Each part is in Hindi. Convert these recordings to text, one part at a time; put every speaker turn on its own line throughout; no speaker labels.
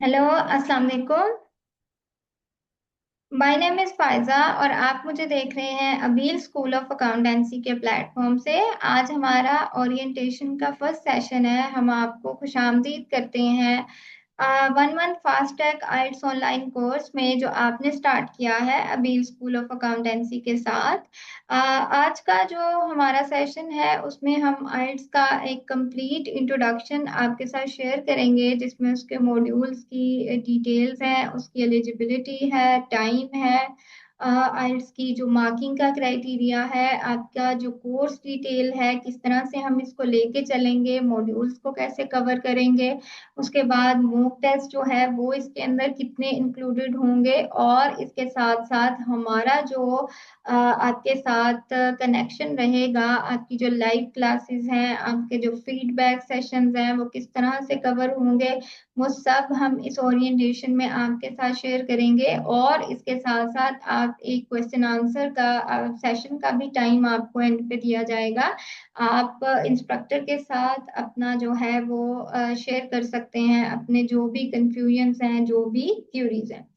हेलो, अस्सलाम वालेकुम। माय नेम इज फायजा और आप मुझे देख रहे हैं अबील स्कूल ऑफ अकाउंटेंसी के प्लेटफॉर्म से। आज हमारा ओरिएंटेशन का फर्स्ट सेशन है। हम आपको खुशामदीद करते हैं 1 month fast track आइट्स online course में जो आपने स्टार्ट किया है अबील स्कूल ऑफ अकाउंटेंसी के साथ। आज का जो हमारा सेशन है उसमें हम आइट्स का एक कंप्लीट इंट्रोडक्शन आपके साथ शेयर करेंगे, जिसमें उसके मॉड्यूल्स की डिटेल्स हैं, उसकी एलिजिबिलिटी है, टाइम है, आइल्स की जो मार्किंग का क्राइटेरिया है, आपका जो कोर्स डिटेल है, किस तरह से हम इसको लेके चलेंगे, मॉड्यूल्स को कैसे कवर करेंगे, उसके बाद मॉक टेस्ट जो है वो इसके अंदर कितने इंक्लूडेड होंगे, और इसके साथ साथ हमारा जो आपके साथ कनेक्शन रहेगा, आपकी जो लाइव क्लासेस हैं, आपके जो फीडबैक सेशंस हैं वो किस तरह से कवर होंगे, वो सब हम इस ओरिएंटेशन में आपके साथ शेयर करेंगे। और इसके साथ साथ आप एक क्वेश्चन आंसर का सेशन का भी टाइम आपको एंड पे दिया जाएगा। आप इंस्ट्रक्टर के साथ अपना जो है वो शेयर कर सकते हैं, अपने जो भी कंफ्यूजन्स हैं, जो भी क्यूरीज हैं।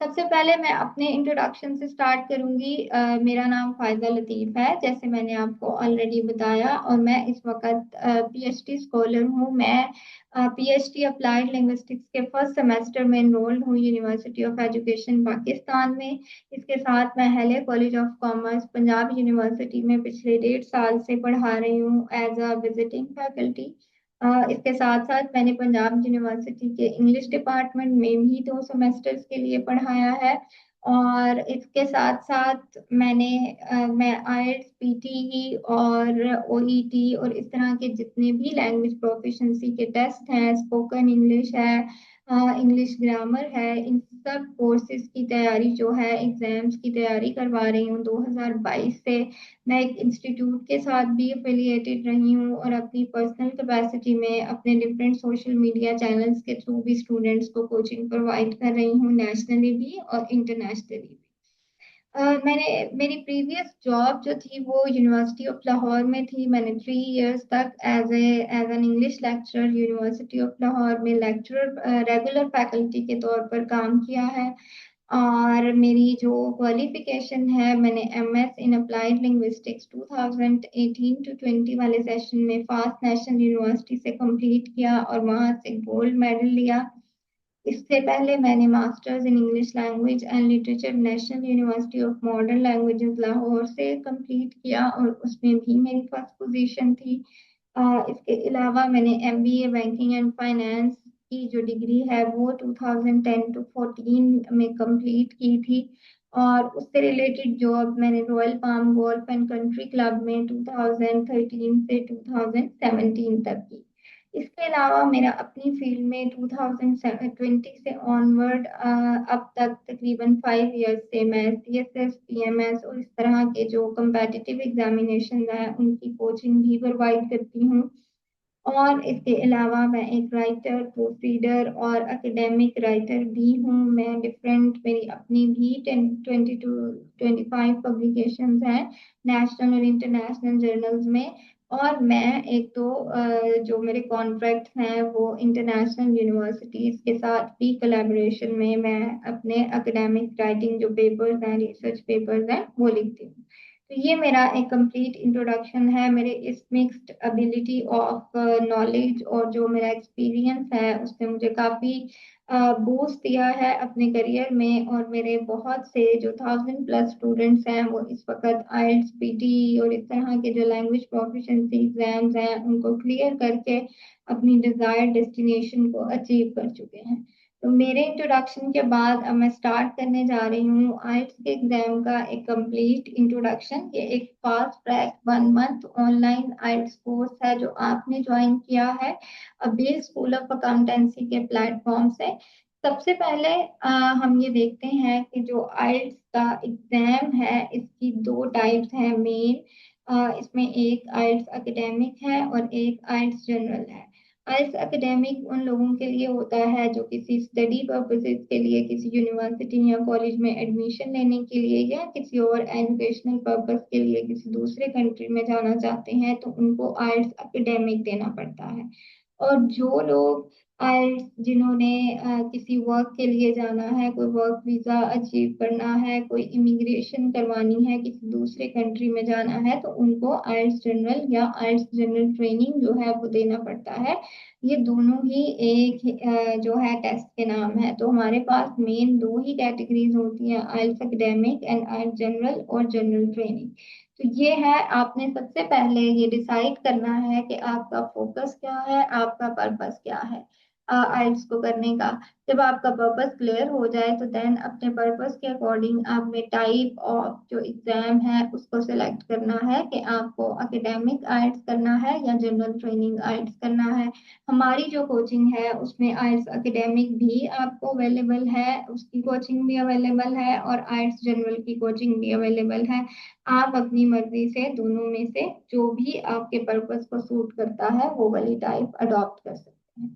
सबसे पहले मैं अपने इंट्रोडक्शन से स्टार्ट करूंगी। मेरा नाम फायदा लतीफ़ है, जैसे मैंने आपको ऑलरेडी बताया, और मैं इस वक्त पीएचडी स्कॉलर हूँ। मैं पीएचडी अप्लाइड लिंग्विस्टिक्स के फर्स्ट सेमेस्टर में इनरोल्ड हूँ यूनिवर्सिटी ऑफ एजुकेशन पाकिस्तान में। इसके साथ मैं हेले college of commerce Punjab university में पिछले 1.5 साल से पढ़ा रही हूँ एज अ विजिटिंग फैकल्टी। इसके साथ साथ मैंने पंजाब यूनिवर्सिटी के इंग्लिश डिपार्टमेंट में भी 2 सेमेस्टर्स के लिए पढ़ाया है। और इसके साथ साथ मैं आईएलटीएस पीटी और ओईटी और इस तरह के जितने भी लैंग्वेज प्रोफिशिएंसी के टेस्ट हैं, स्पोकन इंग्लिश है, इंग्लिश ग्रामर है, इन सब कोर्सेज की तैयारी जो है, एग्जाम्स की तैयारी करवा रही हूँ 2022 से। मैं एक इंस्टीट्यूट के साथ भी एफिलिएटेड रही हूँ, और अपनी पर्सनल कैपेसिटी में अपने डिफरेंट सोशल मीडिया चैनल्स के थ्रू भी स्टूडेंट्स को कोचिंग प्रोवाइड कर रही हूँ, नेशनली भी और इंटरनेशनली भी। मैंने मेरी प्रीवियस जॉब जो थी वो यूनिवर्सिटी ऑफ लाहौर में थी। मैंने 3 इयर्स तक as an English lecturer university of Lahore में लेक्चरर रेगुलर फैकल्टी के तौर पर काम किया है। और मेरी जो क्वालिफिकेशन है, मैंने MS in applied linguistics 2018 to 20 वाले सेशन में फास्ट नेशनल यूनिवर्सिटी से कंप्लीट किया और वहां से गोल्ड मेडल लिया। इससे पहले मैंने masters in English language and literature national university of modern languages Lahore से कंप्लीट किया, और उसमें भी मेरी फर्स्ट पोजीशन थी। इसके अलावा मैंने एमबीए बैंकिंग एंड फाइनेंस की जो डिग्री है वो 2010 टू 14 में कंप्लीट की थी। और उससे रिलेटेड जॉब मैंने royal palm golf and country club में 2013 से 2017 तक की। इसके अलावा मेरा अपनी फील्ड में 2020 से ऑनवर्ड अब तक तकरीबन 5 इयर्स से मैं सीएसएस पीएमएस और इस तरह के जो कम्पेटिटिव एग्जामिनेशन हैं उनकी कोचिंग भी प्रोवाइड करती हूँ। और इसके अलावा मैं एक राइटर, प्रूफ रीडर और एकेडमिक राइटर भी हूँ। मैं डिफरेंट मेरी अपनी भी 10 20 to 25 पब्लिकेशंस हैं नेशनल और इंटरनेशनल जर्नल्स में। और मैं एक तो जो मेरे कॉन्ट्रैक्ट हैं वो इंटरनेशनल यूनिवर्सिटीज के साथ भी कोलैबोरेशन में मैं अपने एकेडमिक राइटिंग जो पेपर्स हैं, रिसर्च पेपर्स हैं, वो लिखती हूँ। तो ये मेरा एक कंप्लीट इंट्रोडक्शन है मेरे इस मिक्स्ड एबिलिटी ऑफ नॉलेज, और जो मेरा एक्सपीरियंस है उसने मुझे काफ़ी बूस्ट दिया है अपने करियर में। और मेरे बहुत से जो 1000+ स्टूडेंट्स हैं वो इस वक्त आइल्स पीटी और इस तरह के जो लैंग्वेज प्रोफिशिएंसी एग्जाम्स हैं उनको क्लियर करके अपनी डिजायर्ड डेस्टिनेशन को अचीव कर चुके हैं। तो मेरे इंट्रोडक्शन के बाद अब मैं स्टार्ट करने जा रही हूँ आइल्स के एग्जाम का एक कंप्लीट इंट्रोडक्शन। ये एक फास्ट ट्रैक 1 मंथ ऑनलाइन आइल्स कोर्स है जो आपने ज्वाइन किया है अबीर स्कूल ऑफ अकाउंटेंसी के प्लेटफॉर्म से। सबसे पहले हम ये देखते हैं कि जो आइल्स का एग्जाम है इसकी 2 टाइप्स हैं मेन। इसमें एक आइल्स एकेडमिक है और एक आइल्स जनरल है। आइल्स एकेडमिक उन लोगों के लिए होता है जो किसी स्टडी पर्पसेस के लिए किसी यूनिवर्सिटी या कॉलेज में एडमिशन लेने के लिए या किसी और एजुकेशनल पर्पस के लिए किसी दूसरे कंट्री में जाना चाहते हैं, तो उनको आइल्स एकेडमिक देना पड़ता है। और जो लोग आइल्स जिन्होंने किसी वर्क के लिए जाना है, कोई वर्क वीजा अचीव करना है, कोई इमिग्रेशन करवानी है, किसी दूसरे कंट्री में जाना है, तो उनको आइल्स जनरल या आइल्स जनरल ट्रेनिंग जो है वो देना पड़ता है। ये दोनों ही एक जो है टेस्ट के नाम है। तो हमारे पास मेन दो ही कैटेगरीज होती हैं, आइल्स एकेडमिक एंड आइल्स जनरल और जनरल ट्रेनिंग। तो ये है, आपने सबसे पहले ये डिसाइड करना है कि आपका फोकस क्या है, आपका पर्पस क्या है आइल्स को करने का। जब आपका पर्पस क्लियर हो जाए तो देन अपने पर्पस के अकॉर्डिंग आप में टाइप ऑफ जो एग्जाम है उसको सिलेक्ट करना है कि आपको एकेडमिक आइल्स करना है या जनरल ट्रेनिंग आइल्स करना है। हमारी जो कोचिंग है उसमें आइल्स एकेडमिक भी आपको अवेलेबल है, उसकी कोचिंग भी अवेलेबल है, और आइल्स जनरल की कोचिंग भी अवेलेबल है। आप अपनी मर्जी से दोनों में से जो भी आपके पर्पस को सूट करता है वो वाली टाइप अडॉप्ट कर सकते हैं।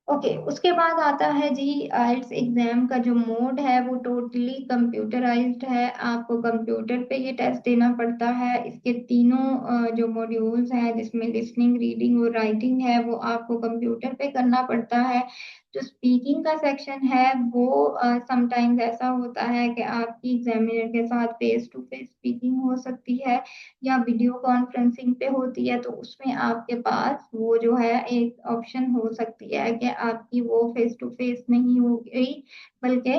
ओके, उसके बाद आता है जी आइल्स एग्जाम का जो मोड है वो टोटली कंप्यूटराइज्ड है। आपको कंप्यूटर पे ये टेस्ट देना पड़ता है। इसके तीनों जो मॉड्यूल्स हैं जिसमें लिसनिंग, रीडिंग और राइटिंग है वो आपको कंप्यूटर पे करना पड़ता है। जो स्पीकिंग का सेक्शन है वो समटाइम्स ऐसा होता है कि आपकी एग्जामिनर के साथ फेस टू फेस स्पीकिंग हो सकती है या वीडियो कॉन्फ्रेंसिंग पे होती है, तो उसमें आपके पास वो जो है एक ऑप्शन हो सकती है कि आपकी वो फेस टू फेस नहीं होगी बल्कि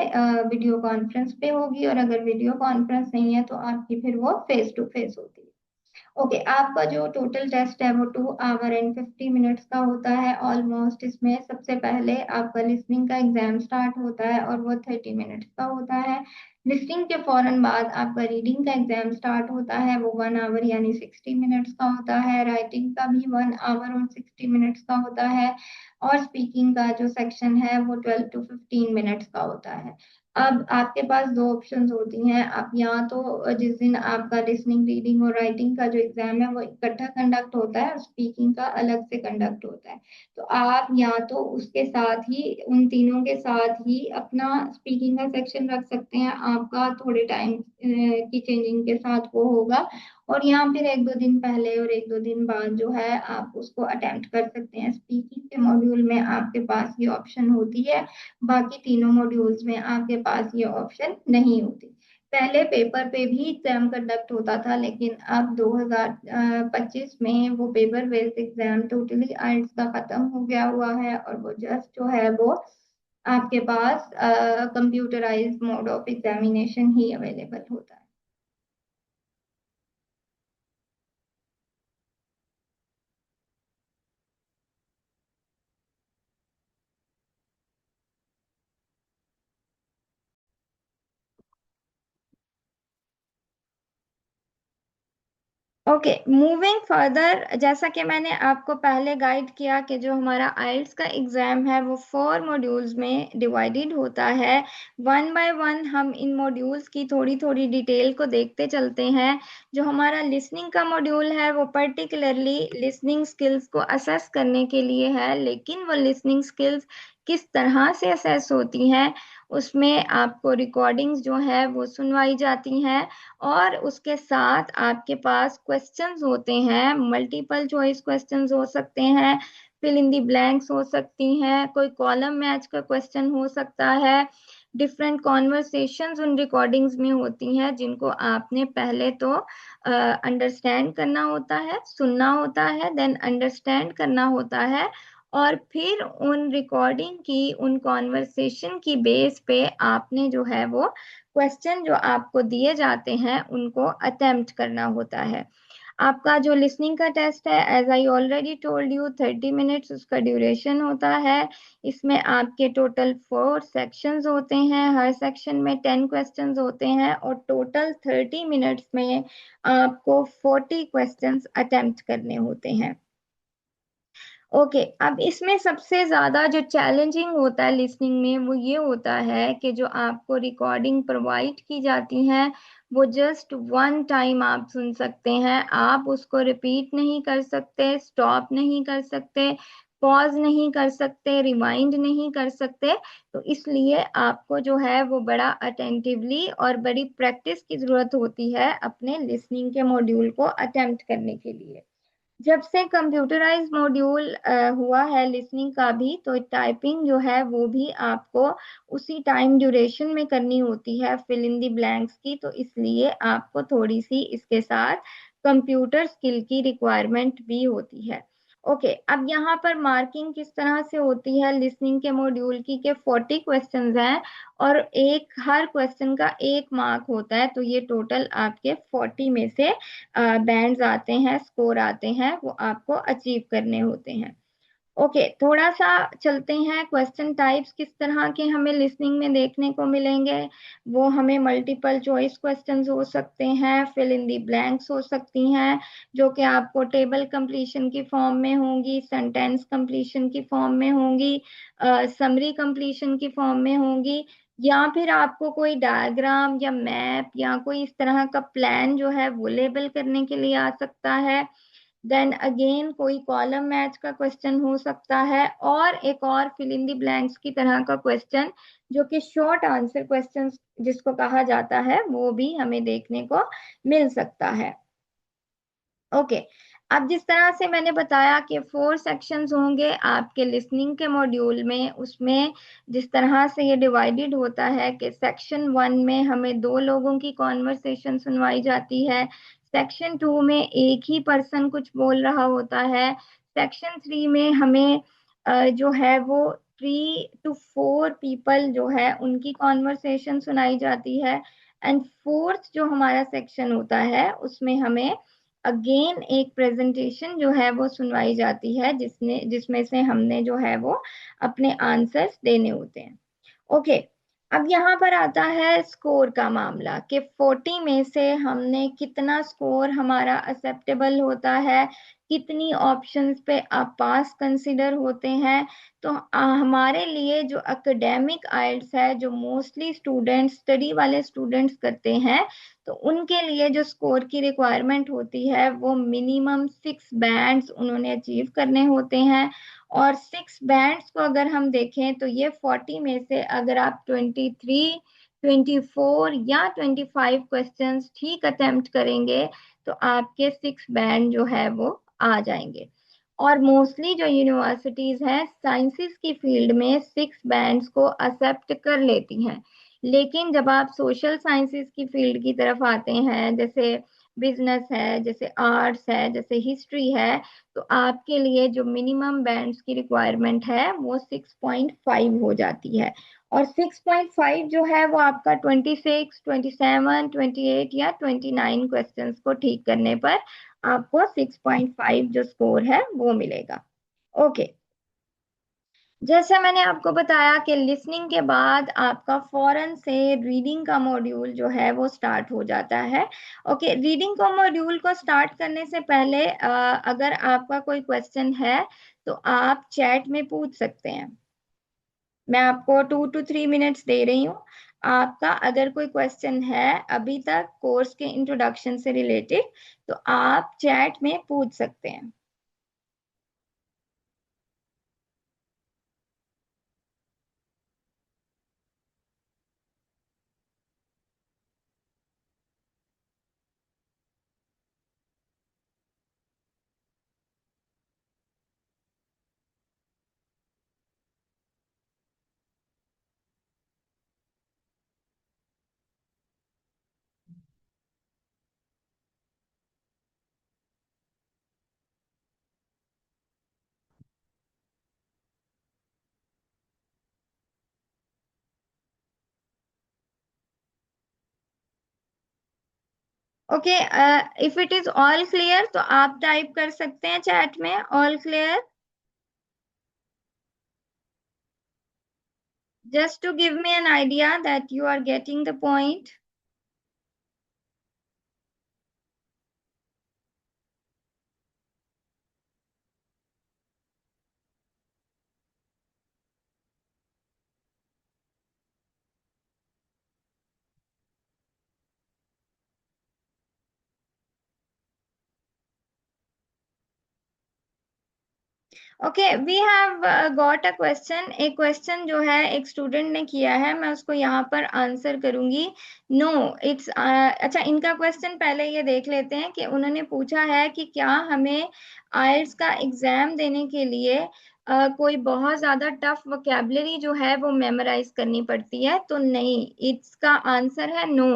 वीडियो कॉन्फ्रेंस पे होगी, और अगर वीडियो कॉन्फ्रेंस नहीं है तो आपकी फिर वो फेस टू फेस होती है। ओके, आपका जो टोटल टेस्ट है वो 2 आवर एंड 50 मिनट्स का होता है ऑलमोस्ट। इसमें सबसे पहले आपका लिसनिंग का एग्जाम स्टार्ट होता है और वो 30 मिनट्स का होता है। लिसनिंग के फौरन बाद आपका रीडिंग का एग्जाम स्टार्ट होता है, वो 1 आवर यानी 60 मिनट्स का होता है। राइटिंग का भी 1 आवर और 60 मिनट्स का होता है। और स्पीकिंग का जो सेक्शन है वो 12 to 15 मिनट्स का होता है। अब आपके पास दो ऑप्शंस होती हैं, आप या तो जिस दिन आपका लिसनिंग, रीडिंग और राइटिंग का जो एग्जाम है वो इकट्ठा कंडक्ट होता है और स्पीकिंग का अलग से कंडक्ट होता है, तो आप या तो उसके साथ ही, उन तीनों के साथ ही अपना स्पीकिंग का सेक्शन रख सकते हैं। आपका थोड़े टाइम की चेंजिंग के साथ वो होगा, और यहाँ फिर 1-2 दिन पहले और 1-2 दिन बाद जो है आप उसको अटेम्प्ट कर सकते हैं। स्पीकिंग के मॉड्यूल में आपके पास ये ऑप्शन होती है, बाकी तीनों मॉड्यूल्स में आपके पास ये ऑप्शन नहीं होती। पहले पेपर पे भी एग्जाम कंडक्ट होता था, लेकिन अब 2025 में वो पेपर बेस्ड एग्जाम टोटली आइल्स का खत्म हो गया हुआ है, और वो जस्ट जो है वो आपके पास कंप्यूटराइज्ड मोड ऑफ एग्जामिनेशन ही अवेलेबल होता है। ओके, मूविंग फर्दर, जैसा कि मैंने आपको पहले गाइड किया कि जो हमारा आइल्स का एग्जाम है वो 4 मॉड्यूल्स में डिवाइडेड होता है। वन बाय वन हम इन मॉड्यूल्स की थोड़ी थोड़ी डिटेल को देखते चलते हैं। जो हमारा लिसनिंग का मॉड्यूल है वो पर्टिकुलरली लिसनिंग स्किल्स को असेस करने के लिए है, लेकिन वो लिसनिंग स्किल्स किस तरह से असेस होती हैं, उसमें आपको रिकॉर्डिंग्स जो है वो सुनवाई जाती हैं, और उसके साथ आपके पास क्वेश्चंस होते हैं। मल्टीपल चॉइस क्वेश्चंस हो सकते हैं, फिल इन दी ब्लैंक्स हो सकती हैं, कोई कॉलम मैच का क्वेश्चन हो सकता है। डिफरेंट कॉन्वर्सेशंस उन रिकॉर्डिंग्स में होती हैं जिनको आपने पहले तो अंडरस्टैंड करना होता है, सुनना होता है, देन अंडरस्टैंड करना होता है, और फिर उन रिकॉर्डिंग की, उन कॉन्वर्सेशन की बेस पे आपने जो है वो क्वेश्चन जो आपको दिए जाते हैं उनको अटेम्प्ट करना होता है। आपका जो लिसनिंग का टेस्ट है, as I already told you, 30 minutes उसका ड्यूरेशन होता है। इसमें आपके टोटल 4 सेक्शंस होते हैं, हर सेक्शन में 10 क्वेश्चंस होते हैं, और टोटल 30 मिनट्स में आपको 40 क्वेश्चंस अटेम्प्ट करने होते हैं। ओके, अब इसमें सबसे ज्यादा जो चैलेंजिंग होता है लिसनिंग में वो ये होता है कि जो आपको रिकॉर्डिंग प्रोवाइड की जाती है वो जस्ट वन टाइम आप सुन सकते हैं। आप उसको रिपीट नहीं कर सकते, स्टॉप नहीं कर सकते, पॉज नहीं कर सकते, रिवाइंड नहीं कर सकते। तो इसलिए आपको जो है वो बड़ा अटेंटिवली और बड़ी प्रैक्टिस की जरूरत होती है अपने लिसनिंग के मॉड्यूल को अटेम्प्ट करने के लिए। जब से कंप्यूटराइज मॉड्यूल हुआ है लिसनिंग का भी, तो टाइपिंग जो है वो भी आपको उसी टाइम ड्यूरेशन में करनी होती है फिल इन दी ब्लैंक्स की, तो इसलिए आपको थोड़ी सी इसके साथ कंप्यूटर स्किल की रिक्वायरमेंट भी होती है। ओके, अब यहाँ पर मार्किंग किस तरह से होती है लिसनिंग के मॉड्यूल की, के 40 क्वेश्चंस हैं और एक हर क्वेश्चन का 1 मार्क होता है, तो ये टोटल आपके 40 में से बैंड्स आते हैं, स्कोर आते हैं, वो आपको अचीव करने होते हैं। ओके, थोड़ा सा चलते हैं क्वेश्चन टाइप्स किस तरह के हमें लिसनिंग में देखने को मिलेंगे। वो हमें मल्टीपल चॉइस क्वेश्चंस हो सकते हैं, फिल इन दी ब्लैंक्स हो सकती हैं, जो कि आपको टेबल कंप्लीशन की फॉर्म में होंगी, सेंटेंस कंप्लीशन की फॉर्म में होंगी, समरी कंप्लीशन की फॉर्म में होंगी, या फिर आपको कोई डायग्राम या मैप या कोई इस तरह का प्लान जो है वो लेबल करने के लिए आ सकता है। देन अगेन कोई कॉलम मैच का क्वेश्चन हो सकता है, और एक और फिल इन दी ब्लैंक्स की तरह का क्वेश्चन जो कि शॉर्ट आंसर क्वेश्चन जिसको कहा जाता है, वो भी हमें देखने को मिल सकता है। ओके, अब जिस तरह से मैंने बताया कि 4 सेक्शंस होंगे आपके लिसनिंग के मॉड्यूल में, उसमें जिस तरह से ये डिवाइडेड होता है कि सेक्शन 1 में हमें 2 लोगों की कॉन्वर्सेशन सुनवाई जाती है, सेक्शन 2 में एक ही पर्सन कुछ बोल रहा होता है, सेक्शन 3 में हमें जो है वो 3 to 4 पीपल जो है उनकी कॉन्वर्सेशन सुनाई जाती है, एंड फोर्थ जो हमारा सेक्शन होता है उसमें हमें अगेन एक प्रेजेंटेशन जो है वो सुनवाई जाती है, जिसमें से हमने जो है वो अपने आंसर्स देने होते हैं। ओके, अब यहाँ पर आता है स्कोर का मामला कि 40 में से हमने कितना स्कोर हमारा एक्सेप्टेबल होता है, कितनी ऑप्शंस पे आप पास कंसिडर होते हैं। तो हमारे लिए जो एकेडमिक आइल्स है, जो मोस्टली स्टूडेंट्स स्टडी वाले स्टूडेंट्स करते हैं, तो उनके लिए जो स्कोर की रिक्वायरमेंट होती है वो मिनिमम 6 बैंड्स उन्होंने अचीव करने होते हैं। और 6 बैंड्स को अगर हम देखें तो ये 40 में से अगर आप 23, 24 या 25 क्वेश्चंस ठीक अटेम्प्ट करेंगे, तो आपके 6 बैंड जो है वो आ जाएंगे। और मोस्टली जो यूनिवर्सिटीज हैं साइंसेस की फील्ड में 6 बैंड्स को एक्सेप्ट कर लेती हैं, लेकिन जब आप सोशल साइंसेस की फील्ड की तरफ आते हैं, जैसे बिजनेस है, जैसे आर्ट्स है, जैसे हिस्ट्री है, तो आपके लिए जो मिनिमम बैंड्स की रिक्वायरमेंट है वो 6.5 हो जाती है। और 6.5 जो है वो आपका 26, 27, 28 या 29 क्वेश्चंस को ठीक करने पर आपको 6.5 जो स्कोर है वो मिलेगा। ओके, जैसे मैंने आपको बताया कि लिसनिंग के बाद आपका फौरन से रीडिंग का मॉड्यूल जो है वो स्टार्ट हो जाता है। ओके, रीडिंग का मॉड्यूल को स्टार्ट करने से पहले अगर आपका कोई क्वेश्चन है तो आप चैट में पूछ सकते हैं। मैं आपको 2 to 3 मिनट्स दे रही हूँ। आपका अगर कोई क्वेश्चन है अभी तक कोर्स के इंट्रोडक्शन से रिलेटेड, तो आप चैट में पूछ सकते हैं। Okay, if it is all clear तो आप टाइप कर सकते हैं चैट में all clear, just to give me an idea that you are getting the point. Okay, we have got a question. एक क्वेश्चन जो है एक स्टूडेंट ने किया है, मैं उसको यहाँ पर आंसर करूंगी। नो, इट्स अच्छा, इनका क्वेश्चन पहले ये देख लेते हैं कि उन्होंने पूछा है कि क्या हमें आइल्स का एग्जाम देने के लिए कोई बहुत ज्यादा टफ वोकैबुलरी जो है वो मेमोराइज करनी पड़ती है। तो नहीं, इसका आंसर है नो।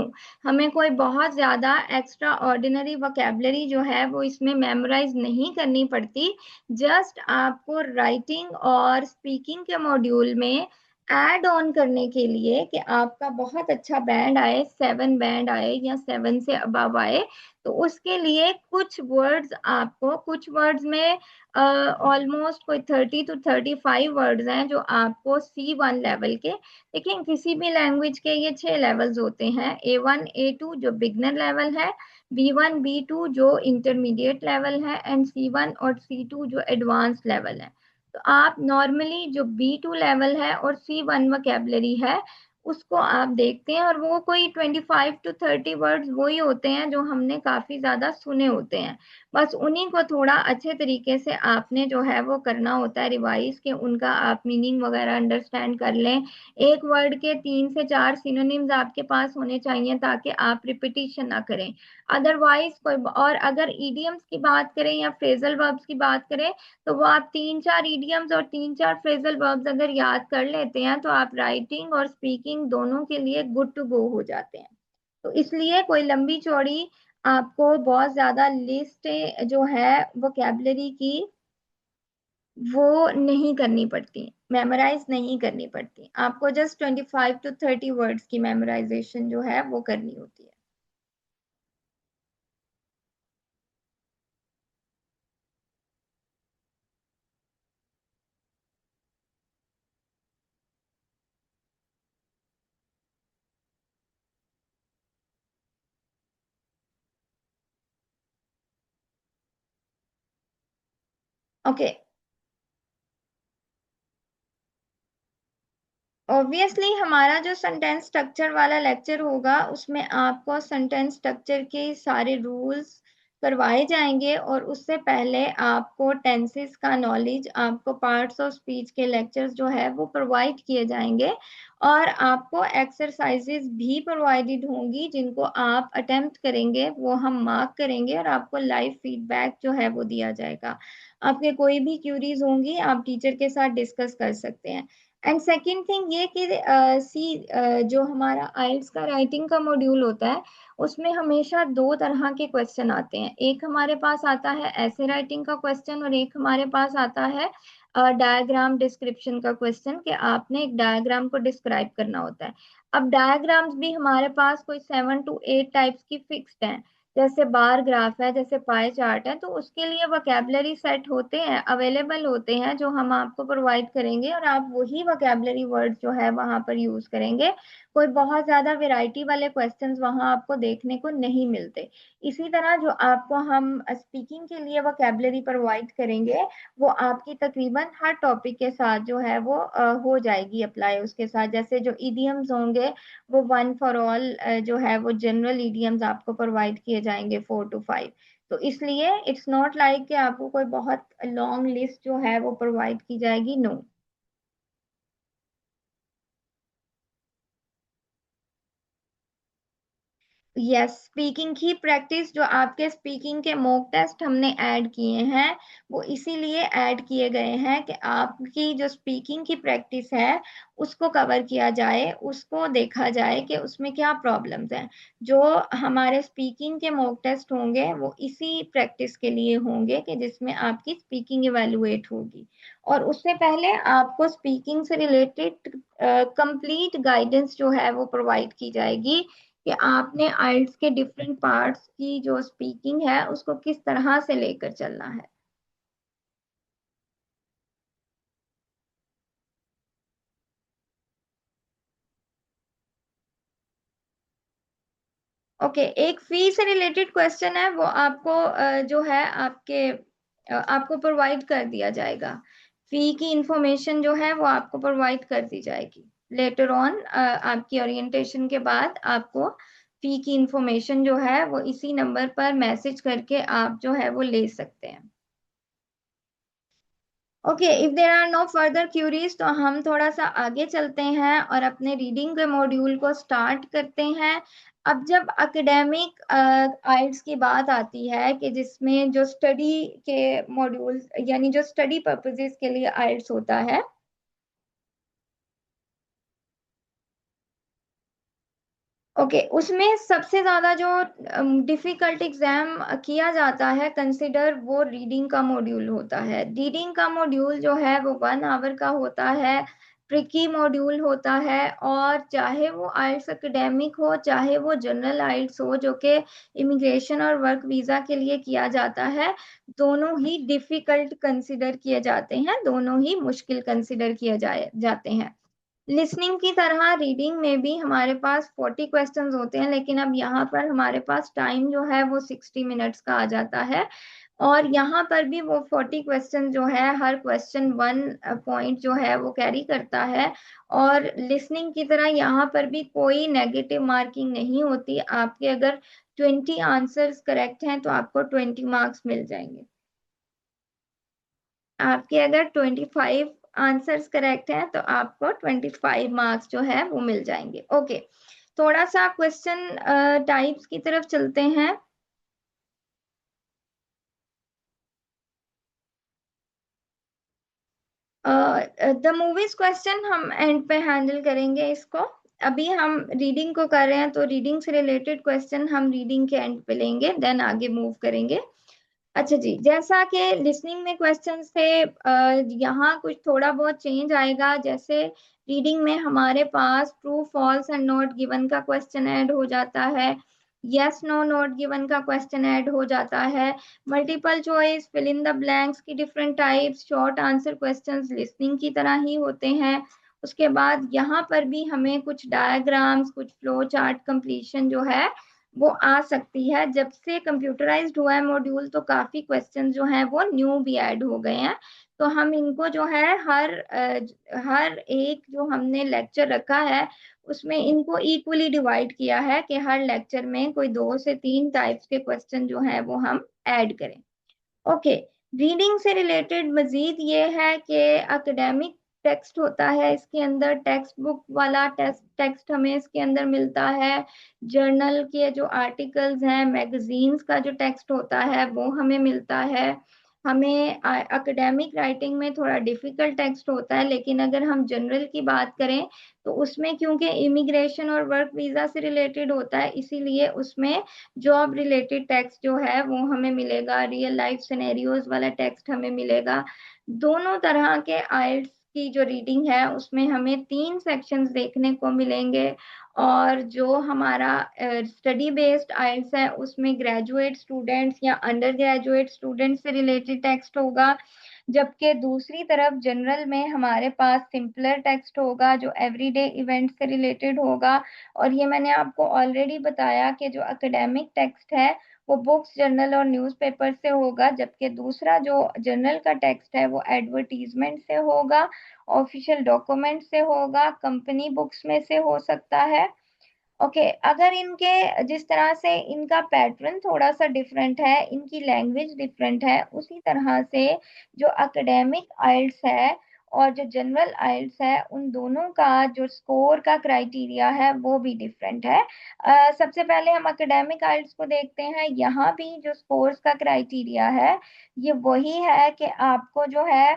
हमें कोई बहुत ज्यादा एक्स्ट्रा ऑर्डिनरी वोकैबुलरी जो है वो इसमें मेमोराइज नहीं करनी पड़ती। जस्ट आपको राइटिंग और स्पीकिंग के मॉड्यूल में ऐड ऑन करने के लिए कि आपका बहुत अच्छा बैंड आए, 7 बैंड आए या 7 से अबव आए, तो उसके लिए कुछ वर्ड्स, आपको कुछ वर्ड्स में ऑलमोस्ट कोई 30 to 35 वर्ड्स हैं जो आपको C1 लेवल के, लेकिन किसी भी लैंग्वेज के ये 6 लेवल्स होते हैं। A1 A2 जो बिगनर लेवल है, B1 B2 जो इंटरमीडिएट लेवल है, एंड C1 और C2 जो एडवांस लेवल है। तो आप नॉर्मली जो B2 लेवल है और C1 वोकैबुलरी है उसको आप देखते हैं, और वो कोई 25 to 30 वर्ड्स वही होते हैं जो हमने काफी ज्यादा सुने होते हैं। बस उन्हीं को थोड़ा अच्छे तरीके से आपने जो है वो करना होता है रिवाइज, के उनका आप मीनिंग वगैरह अंडरस्टैंड कर लें। एक वर्ड के 3 से 4 सिनोनिम्स आपके पास होने चाहिए ताकि आप रिपीटिशन ना करें। अदरवाइज कोई, और अगर ईडियम्स की बात करें या फ्रेजल वर्ब्स की बात करें, तो वो आप 3 4 ईडियम्स और 3 4 फ्रेजल वर्ब्स अगर याद कर लेते हैं तो आप राइटिंग और स्पीकिंग दोनों के लिए गुड टू गो हो जाते हैं। तो इसलिए कोई लंबी चौड़ी आपको बहुत ज्यादा लिस्ट जो है वोकैबुलरी की वो नहीं करनी पड़ती, मेमोराइज नहीं करनी पड़ती। आपको जस्ट 25 to 30 वर्ड्स की मेमोराइजेशन जो है वो करनी होती है। ओके, ऑब्वियसली हमारा जो सेंटेंस स्ट्रक्चर वाला लेक्चर होगा उसमें आपको सेंटेंस स्ट्रक्चर के सारे रूल्स करवाए जाएंगे, और उससे पहले आपको टेंसेस का नॉलेज, आपको पार्ट्स ऑफ स्पीच के लेक्चर्स जो है वो प्रोवाइड किए जाएंगे, और आपको एक्सरसाइजेस भी प्रोवाइडेड होंगी जिनको आप अटेम्प्ट करेंगे, वो हम मार्क करेंगे और आपको लाइव फीडबैक जो है वो दिया जाएगा। आपके कोई भी क्यूरीज होंगी आप टीचर के साथ डिस्कस कर सकते हैं। एंड सेकेंड थिंग ये कि जो हमारा आइल्स का राइटिंग का मॉड्यूल होता है उसमें हमेशा दो तरह के क्वेश्चन आते हैं। एक हमारे पास आता है ऐसे राइटिंग का क्वेश्चन, और एक हमारे पास आता है डायग्राम डिस्क्रिप्शन का क्वेश्चन, कि आपने एक डायग्राम को डिस्क्राइब करना होता है। अब डायग्राम्स भी हमारे पास कोई 7 to 8 टाइप्स की फिक्स्ड हैं, जैसे बार ग्राफ है, जैसे पाई चार्ट है, तो उसके लिए वोकैबुलरी सेट होते हैं, अवेलेबल होते हैं, जो हम आपको प्रोवाइड करेंगे, और आप वही वोकैबुलरी वर्ड जो है वहां पर यूज करेंगे। कोई बहुत ज्यादा वैरायटी वाले क्वेश्चंस वहां आपको देखने को नहीं मिलते। इसी तरह जो आपको हम स्पीकिंग के लिए वोकैबुलरी प्रोवाइड करेंगे वो आपकी तकरीबन हर टॉपिक के साथ जो है वो हो जाएगी अप्लाई उसके साथ। जैसे जो इडियम्स होंगे वो 1 for all जो है वो जनरल ईडियम्स आपको प्रोवाइड किए जाएंगे 4 to 5। तो इसलिए इट्स नॉट लाइक कि आपको कोई बहुत लॉन्ग लिस्ट जो है वो प्रोवाइड की जाएगी, नो। यस, स्पीकिंग की प्रैक्टिस, जो आपके स्पीकिंग के मॉक टेस्ट हमने ऐड किए हैं वो इसीलिए ऐड किए गए हैं कि आपकी जो स्पीकिंग की प्रैक्टिस है उसको कवर किया जाए, उसको देखा जाए कि उसमें क्या प्रॉब्लम्स हैं। जो हमारे स्पीकिंग के मॉक टेस्ट होंगे वो इसी प्रैक्टिस के लिए होंगे कि जिसमें आपकी स्पीकिंग इवेलुएट होगी, और उससे पहले आपको स्पीकिंग से रिलेटेड कंप्लीट गाइडेंस जो है वो प्रोवाइड की जाएगी कि आपने आइल्स के डिफरेंट पार्ट्स की जो स्पीकिंग है उसको किस तरह से लेकर चलना है। ओके, एक फी से रिलेटेड क्वेश्चन है, वो आपको जो है आपको प्रोवाइड कर दिया जाएगा। फी की इंफॉर्मेशन जो है वो आपको प्रोवाइड कर दी जाएगी लेटर ऑन। आपकी ओरिएंटेशन के बाद आपको फी की इंफॉर्मेशन जो है वो इसी नंबर पर मैसेज करके आप जो है वो ले सकते हैं। Okay, if there are no further queries तो हम थोड़ा सा आगे चलते हैं और अपने रीडिंग के मॉड्यूल को स्टार्ट करते हैं। अब जब एकेडमिक आइल्स की बात आती है कि जिसमें जो स्टडी के मॉड्यूल्स यानी जो स्टडी पर्पसेस के लिए आइल्स होता है, ओके उसमें सबसे ज्यादा जो डिफिकल्ट एग्जाम किया जाता है कंसिडर, वो रीडिंग का मॉड्यूल होता है। रीडिंग का मॉड्यूल जो है वो 1 आवर का होता है, ट्रिकी मॉड्यूल होता है। और चाहे वो आइल्स एकेडमिक हो, चाहे वो जनरल आइल्स हो जो कि इमिग्रेशन और वर्क वीजा के लिए किया जाता है, दोनों ही डिफिकल्ट कंसिडर किए जाते हैं, दोनों ही मुश्किल कंसिडर किए जाते हैं। लिसनिंग की तरह रीडिंग में भी हमारे पास 40 क्वेश्चंस होते हैं, लेकिन अब यहाँ पर हमारे पास टाइम जो है वो 60 मिनट्स का आ जाता है। और यहाँ पर भी वो 40 क्वेश्चन जो है, हर क्वेश्चन 1 पॉइंट जो है वो कैरी करता है। और लिसनिंग की तरह यहाँ पर भी कोई नेगेटिव मार्किंग नहीं होती। आपके अगर 20 आंसर्स करेक्ट हैं तो आपको 20 मार्क्स मिल जाएंगे। आपके अगर 25 आंसर्स करेक्ट हैं तो आपको 25 मार्क्स जो है वो मिल जाएंगे। ओके, थोड़ा सा क्वेश्चन टाइप्स की तरफ चलते हैं। द मूवीज क्वेश्चन हम एंड पे हैंडल करेंगे इसको। अभी हम रीडिंग को कर रहे हैं तो रीडिंग से रिलेटेड क्वेश्चन हम रीडिंग के एंड पे लेंगे, देन आगे मूव करेंगे। अच्छा जी, जैसा कि लिसनिंग में क्वेश्चंस थे, यहाँ कुछ थोड़ा बहुत चेंज आएगा। जैसे रीडिंग में हमारे पास true false and not given का क्वेश्चन ऐड हो जाता है, यस नो नॉट गिवन का क्वेश्चन ऐड हो जाता है, multiple choice, fill in the blanks की different types, short answer questions listening की तरह ही होते हैं। उसके बाद यहाँ पर भी हमें कुछ डायग्राम्स, कुछ फ्लो चार्ट कंप्लीशन जो है वो आ सकती है। जब से कंप्यूटराइज्ड हुआ है मॉड्यूल तो काफी क्वेश्चन जो हैं वो न्यू भी ऐड हो गए हैं। तो हम इनको जो है हर एक जो हमने लेक्चर रखा है उसमें इनको इक्वली डिवाइड किया है कि हर लेक्चर में कोई 2 से 3 टाइप्स के क्वेश्चन जो है वो हम ऐड करें। ओके, रीडिंग से रिलेटेड मजीद ये है कि एकेडमिक टेक्स्ट होता है, इसके अंदर टेक्स्ट बुक वाला टेक्स्ट टेक्स्ट हमें इसके अंदर मिलता है। जर्नल के जो आर्टिकल्स हैं, मैगजीन्स का जो टेक्स्ट होता है वो हमें मिलता है। हमें एकेडमिक राइटिंग में थोड़ा डिफिकल्ट टेक्स्ट होता है, लेकिन अगर हम जनरल की बात करें तो उसमें क्योंकि इमिग्रेशन और वर्क वीजा से रिलेटेड होता है, इसीलिए उसमें जॉब रिलेटेड टेक्स्ट जो है वो हमें मिलेगा, रियल लाइफ सिनेरियोज वाला टेक्स्ट हमें मिलेगा। दोनों तरह के आइल्स की जो रीडिंग है उसमें हमें 3 सेक्शंस देखने को मिलेंगे। और जो हमारा स्टडी बेस्ड आइल्स है उसमें ग्रेजुएट स्टूडेंट्स या अंडर ग्रेजुएट स्टूडेंट्स से रिलेटेड टेक्स्ट होगा, जबकि दूसरी तरफ जनरल में हमारे पास सिंपलर टेक्स्ट होगा जो एवरीडे इवेंट से रिलेटेड होगा। और ये मैंने आपको ऑलरेडी बताया कि जो एकेडमिक टेक्स्ट है वो बुक्स, जर्नल और न्यूज़पेपर से होगा, जबकि दूसरा जो जर्नल का टेक्स्ट है वो एडवर्टीजमेंट से होगा, ऑफिशियल डॉक्यूमेंट से होगा, कंपनी बुक्स में से हो सकता है। ओके, अगर इनके जिस तरह से इनका पैटर्न थोड़ा सा डिफरेंट है, इनकी लैंग्वेज डिफरेंट है, उसी तरह से जो एकेडमिक आइल्स है और जो जनरल आइल्स है उन दोनों का जो स्कोर का क्राइटेरिया है वो भी डिफरेंट है। सबसे पहले हम एकेडमिक आइल्स को देखते हैं। यहाँ भी जो स्कोर्स का क्राइटेरिया है ये वही है कि आपको जो है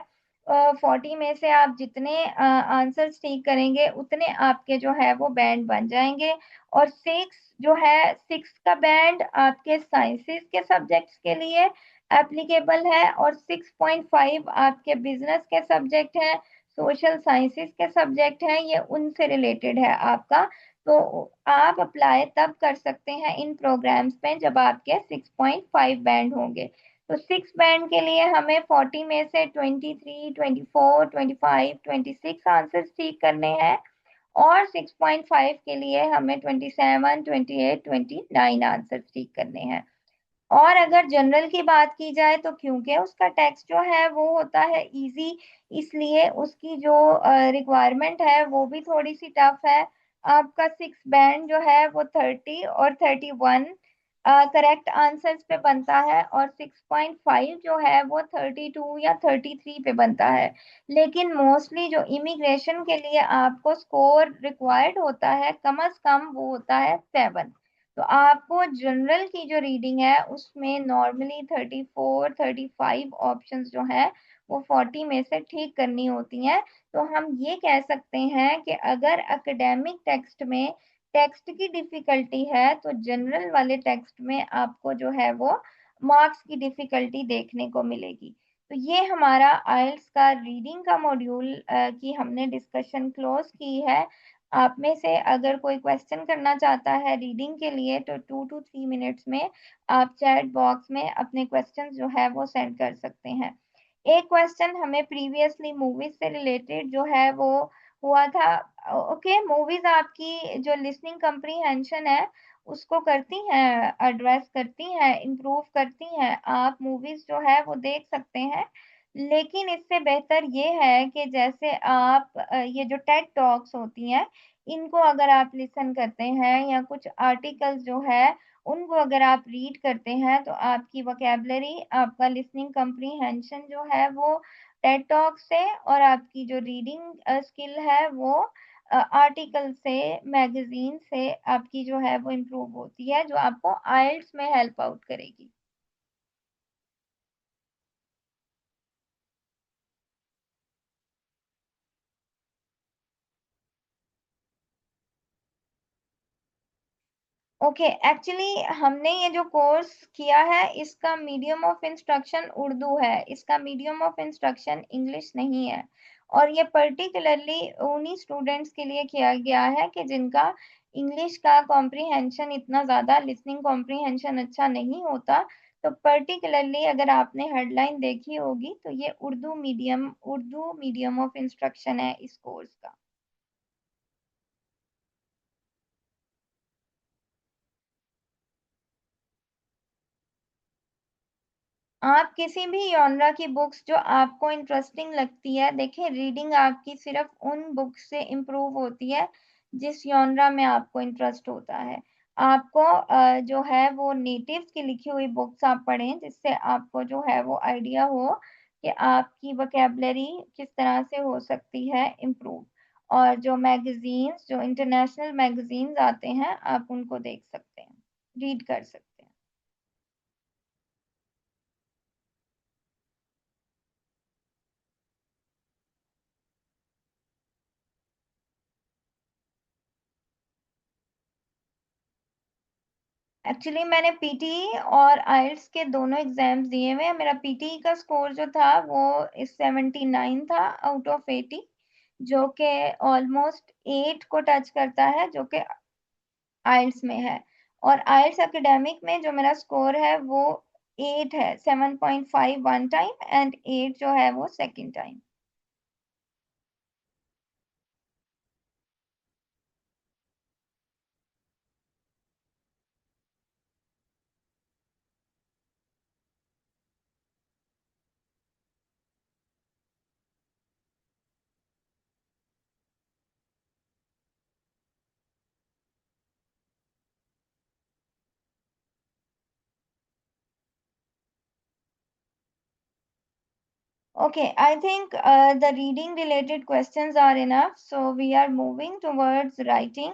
40 में से आप जितने आंसर ठीक करेंगे उतने आपके जो है वो बैंड बन जाएंगे। और 6 का बैंड आपके साइंसेस के सब्जेक्ट्स के लिए एप्लीकेबल है, और 6.5 आपके बिजनेस के सब्जेक्ट हैं, सोशल साइंसेस के सब्जेक्ट हैं, ये उनसे रिलेटेड है आपका। तो आप अप्लाई तब कर सकते हैं इन प्रोग्राम्स पे जब आपके 6.5 बैंड होंगे। तो 6 बैंड के लिए हमें 40 में से 23, 24, 25, 26 आंसर ठीक करने हैं। और 6.5 के लिए हमें 27, 28, 29 आंसर ठीक करने हैं। और अगर जनरल की बात की जाए तो क्योंकि उसका टेक्स्ट जो है वो होता है इजी, इसलिए उसकी जो रिक्वायरमेंट है वो भी थोड़ी सी टफ है। आपका 6 बैंड जो है वो 30 और 31 करेक्ट आंसर्स पे बनता है और 6.5 जो है वो 32 या 33 पे बनता है। लेकिन मोस्टली जो इमिग्रेशन के लिए आपको स्कोर रिक्वायर्ड होता है कम से कम वो होता है 7। तो आपको जनरल की जो रीडिंग है उसमें नॉर्मली 34 35 ऑप्शंस जो है वो 40 में से ठीक करनी होती हैं। तो हम ये कह सकते हैं कि अगर एकेडमिक टेक्स्ट में टेक्स्ट की डिफिकल्टी है तो जनरल वाले टेक्स्ट में आपको जो है वो मार्क्स की डिफिकल्टी देखने को मिलेगी। तो ये हमारा आइल्स का रीडिंग का मॉड्यूल की हमने डिस्कशन क्लोज की है। आप में से अगर कोई क्वेश्चन करना चाहता है रीडिंग के लिए तो 2 to 3 मिनट्स में आप चैट बॉक्स में अपने क्वेश्चन जो है वो सेंड कर सकते हैं। एक क्वेश्चन हमें प्रीवियसली मूवीज से रिलेटेड जो है वो हुआ था। ओके, मूवीज आपकी जो लिसनिंग कम्प्रीहेंशन है उसको करती हैं, एड्रेस करती हैं, इम्प्रूव करती हैं। आप मूवीज जो है वो देख सकते हैं। लेकिन इससे बेहतर ये है कि जैसे आप ये जो टेड टॉक्स होती हैं इनको अगर आप लिसन करते हैं या कुछ आर्टिकल्स जो है उनको अगर आप रीड करते हैं तो आपकी वोकेबलरी, आपका लिसनिंग कम्प्रीहेंशन जो है वो टेड टॉक से, और आपकी जो रीडिंग स्किल है वो आर्टिकल से, मैगजीन से आपकी जो है वो इम्प्रूव होती है, जो आपको आइल्स में हेल्प आउट करेगी। ओके, एक्चुअली हमने ये जो कोर्स किया है इसका मीडियम ऑफ इंस्ट्रक्शन उर्दू है, इसका मीडियम ऑफ इंस्ट्रक्शन इंग्लिश नहीं है। और ये पर्टिकुलरली उन्हीं स्टूडेंट्स के लिए किया गया है कि जिनका इंग्लिश का कॉम्प्रिहेंशन इतना ज़्यादा, लिसनिंग कॉम्प्रिहेंशन अच्छा नहीं होता। तो पर्टिकुलरली अगर आपने हेडलाइन देखी होगी तो ये उर्दू मीडियम ऑफ इंस्ट्रक्शन है इस कोर्स का। आप किसी भी जॉनरा की बुक्स जो आपको इंटरेस्टिंग लगती है, देखिए रीडिंग आपकी सिर्फ उन बुक्स से इम्प्रूव होती है जिस जॉनरा में आपको इंटरेस्ट होता है। आपको जो है वो नेटिव्स की लिखी हुई बुक्स आप पढ़ें जिससे आपको जो है वो आइडिया हो कि आपकी वोकेबलरी किस तरह से हो सकती है इम्प्रूव। और जो मैगजीन्स, जो इंटरनेशनल मैगजीन्स आते हैं आप उनको देख सकते हैं, रीड कर सकते हैं। एक्चुअली मैंने पीटी और आइल्स के दोनों एग्जाम्स दिए हुए हैं। मेरा पीटी का स्कोर जो था वो 79 था आउट ऑफ 80, जो कि ऑलमोस्ट 8 को टच करता है, जो कि आइल्स में है। और आइल्स एकेडमिक में जो मेरा स्कोर है वो 8 है, 7.5 वन टाइम एंड 8 जो है वो second time. Okay, I think the reading related questions are enough. So we are moving towards writing.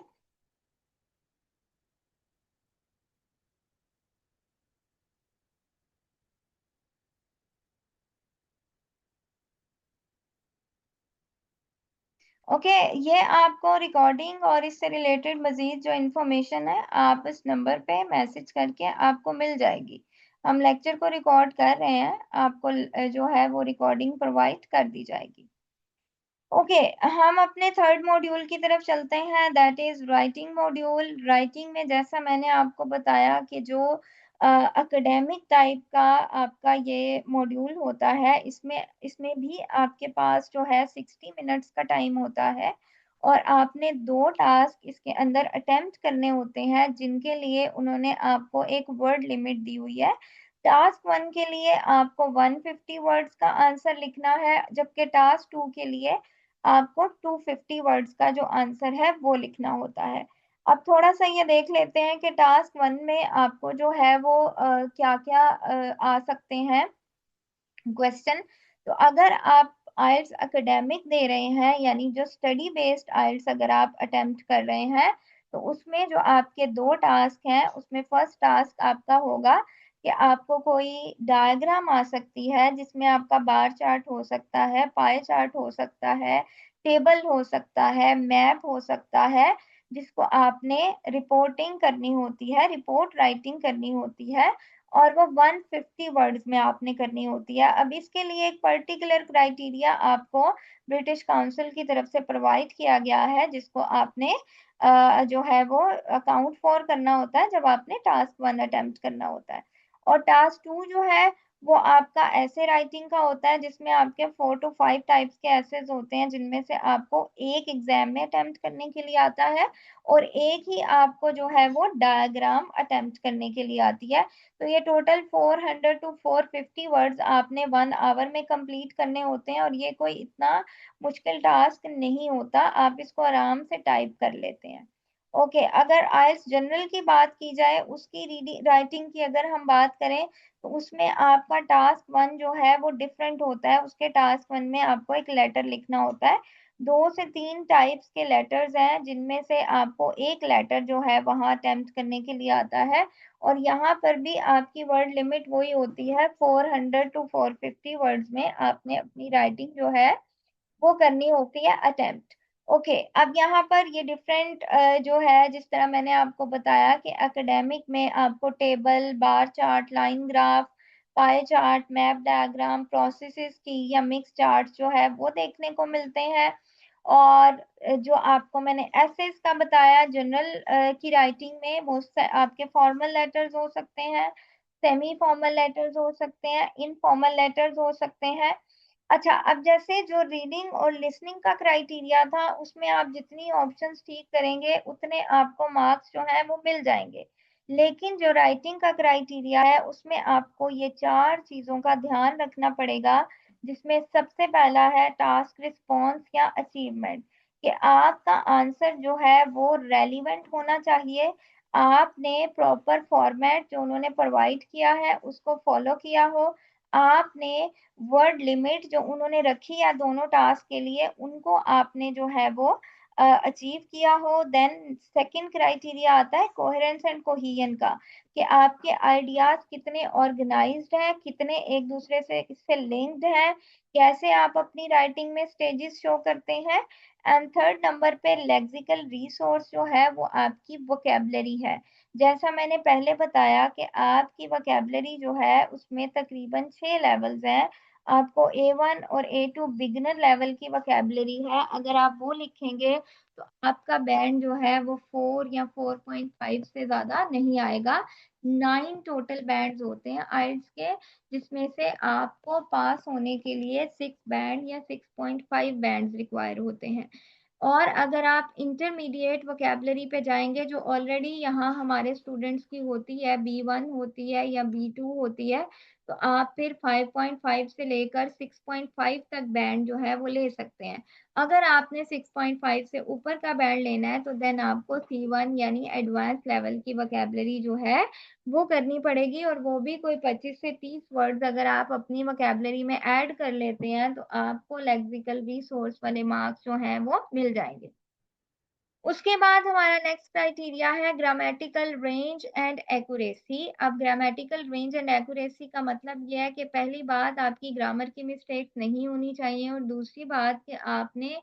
Okay, ये आपको रिकॉर्डिंग और इससे रिलेटेड मजीद जो इन्फॉर्मेशन है आप इस नंबर पे मैसेज करके आपको मिल जाएगी। हम लेक्चर को रिकॉर्ड कर रहे हैं, आपको जो है वो रिकॉर्डिंग प्रोवाइड कर दी जाएगी। ओके, हम अपने थर्ड मॉड्यूल की तरफ चलते हैं, that is writing module. Writing में जैसा मैंने आपको बताया कि जो एकेडमिक टाइप का आपका ये मॉड्यूल होता है, इसमें इसमें भी आपके पास जो है 60 मिनट्स का टाइम होता है और आपने दो टास्क इसके अंदर अटेम्प्ट करने होते हैं जिनके लिए उन्होंने आपको एक वर्ड लिमिट दी हुई है। टास्क वन के लिए आपको 150 वर्ड्स का आंसर लिखना है, जबकि टास्क टू के लिए आपको 250 वर्ड्स का जो आंसर है वो लिखना होता है। अब थोड़ा सा ये देख लेते हैं कि टास्क वन में आपको जो है वो क्या क्या आ सकते हैं क्वेश्चन। तो अगर आप आइल्स एकेडमिक दे रहे हैं, यानी जो स्टडी बेस्ड आइल्स अगर आप अटेम्प्ट कर रहे हैं, तो उसमें जो आपके दो टास्क हैं, उसमें फर्स्ट टास्क आपका होगा कि आपको कोई डायग्राम आ सकती है जिसमें आपका बार चार्ट हो सकता है, पाई चार्ट हो सकता है, टेबल हो सकता है, मैप हो सकता है, जिसको आपने रिपोर्टिंग करनी होती है, रिपोर्ट राइटिंग करनी होती है, और वो 150 वर्ड्स में आपने करनी होती है। अब इसके लिए एक पर्टिकुलर क्राइटेरिया आपको ब्रिटिश काउंसिल की तरफ से प्रोवाइड किया गया है, जिसको आपने जो है वो अकाउंट फॉर करना होता है जब आपने टास्क वन अटेम्प्ट करना होता है। और टास्क टू जो है वो आपका ऐसे राइटिंग का होता है, जिसमें आपके 4 to 5 टाइप्स के ऐसेज होते हैं, जिनमें से आपको एक एग्जाम में अटेम्प्ट करने के लिए आता है और एक ही आपको जो है वो डायग्राम अटेम्प्ट करने के लिए आती है। तो ये टोटल 400 to 450 वर्ड्स आपने 1 आवर में कंप्लीट करने होते हैं, और ये कोई इतना मुश्किल टास्क नहीं होता, आप इसको आराम से टाइप कर लेते हैं। ओके, अगर आइल्स जनरल की बात की जाए, उसकी रीडिंग राइटिंग की अगर हम बात करें, तो उसमें आपका टास्क वन जो है वो डिफरेंट होता है। उसके टास्क वन में आपको एक लेटर लिखना होता है। 2 से 3 टाइप्स के लेटर्स हैं, जिनमें से आपको एक लेटर जो है वहां अटेम्प्ट करने के लिए आता है, और यहाँ पर भी आपकी वर्ड लिमिट वही होती है, 400 to 450 वर्ड्स में आपने अपनी राइटिंग जो है वो करनी होती है अटेम्प्ट। ओके, अब यहाँ पर ये डिफरेंट जो है, जिस तरह मैंने आपको बताया कि एकेडमिक में आपको table, bar chart, line graph, pie chart, map diagram, processes की या मिक्स चार्ट जो है वो देखने को मिलते हैं। और जो आपको मैंने एसेस का बताया जनरल की राइटिंग में, वो आपके फॉर्मल लेटर्स हो सकते हैं, सेमी फॉर्मल लेटर्स हो सकते हैं, इनफॉर्मल लेटर्स हो सकते हैं। अच्छा, अब जैसे जो रीडिंग और लिसनिंग का क्राइटेरिया था, उसमें आप जितनी ऑप्शंस ठीक करेंगे उतने आपको मार्क्स जो है वो मिल जाएंगे। लेकिन जो राइटिंग का क्राइटेरिया है, उसमें आपको ये 4 चीजों का ध्यान रखना पड़ेगा, जिसमें सबसे पहला है टास्क रिस्पॉन्स या अचीवमेंट, कि आपका आंसर जो है वो रेलिवेंट होना चाहिए। आपने प्रॉपर फॉर्मेट जो उन्होंने प्रोवाइड किया है उसको फॉलो किया हो, आपने वर्ड लिमिट जो उन्होंने रखी है दोनों टास्क के लिए, उनको आपने जो है वो अचीव किया हो। देन सेकंड क्राइटेरिया आता है कोहेरेंस एंड कोहिजन का, कि आपके आइडियाज कितने ऑर्गेनाइज्ड हैं, कितने एक दूसरे से इससे लिंक्ड हैं, कैसे आप अपनी राइटिंग में स्टेजेस शो करते हैं। एंड थर्ड नंबर पे लेक्सिकल रिसोर्स जो है वो आपकी वोकेबलरी है। जैसा मैंने पहले बताया कि आपकी वोकेबलरी जो है उसमें तकरीबन 6 लेवल्स हैं। आपको A1 और A2 बिगिनर लेवल की वोकेबलरी है, अगर आप वो लिखेंगे तो आपका बैंड जो है वो 4 या 4.5 से ज्यादा नहीं आएगा। 9 टोटल बैंड्स होते हैं आइल्स के, जिसमें से आपको पास होने के लिए 6 बैंड या 6.5 बैंड्स रिक्वायर होते हैं। और अगर आप इंटरमीडिएट वोकेबलरी पे जाएंगे, जो ऑलरेडी यहाँ हमारे स्टूडेंट्स की होती है, B1 होती है या B2 होती है, तो आप फिर 5.5 से लेकर 6.5 तक बैंड जो है वो ले सकते हैं। अगर आपने 6.5 से ऊपर का बैंड लेना है, तो देन आपको C1 यानी एडवांस लेवल की वोकेबलरी जो है वो करनी पड़ेगी, और वो भी कोई 25 से 30 वर्ड्स अगर आप अपनी वोकेबलरी में ऐड कर लेते हैं, तो आपको लेक्सिकल रिसोर्स वाले मार्क्स जो हैं वो मिल जाएंगे। उसके बाद हमारा नेक्स्ट क्राइटेरिया है ग्रामेटिकल रेंज एंड एक्यूरेसी। अब ग्रामेटिकल रेंज एंड एक्यूरेसी का मतलब यह है कि पहली बात, आपकी ग्रामर की मिस्टेक्स नहीं होनी चाहिए, और दूसरी बात कि आपने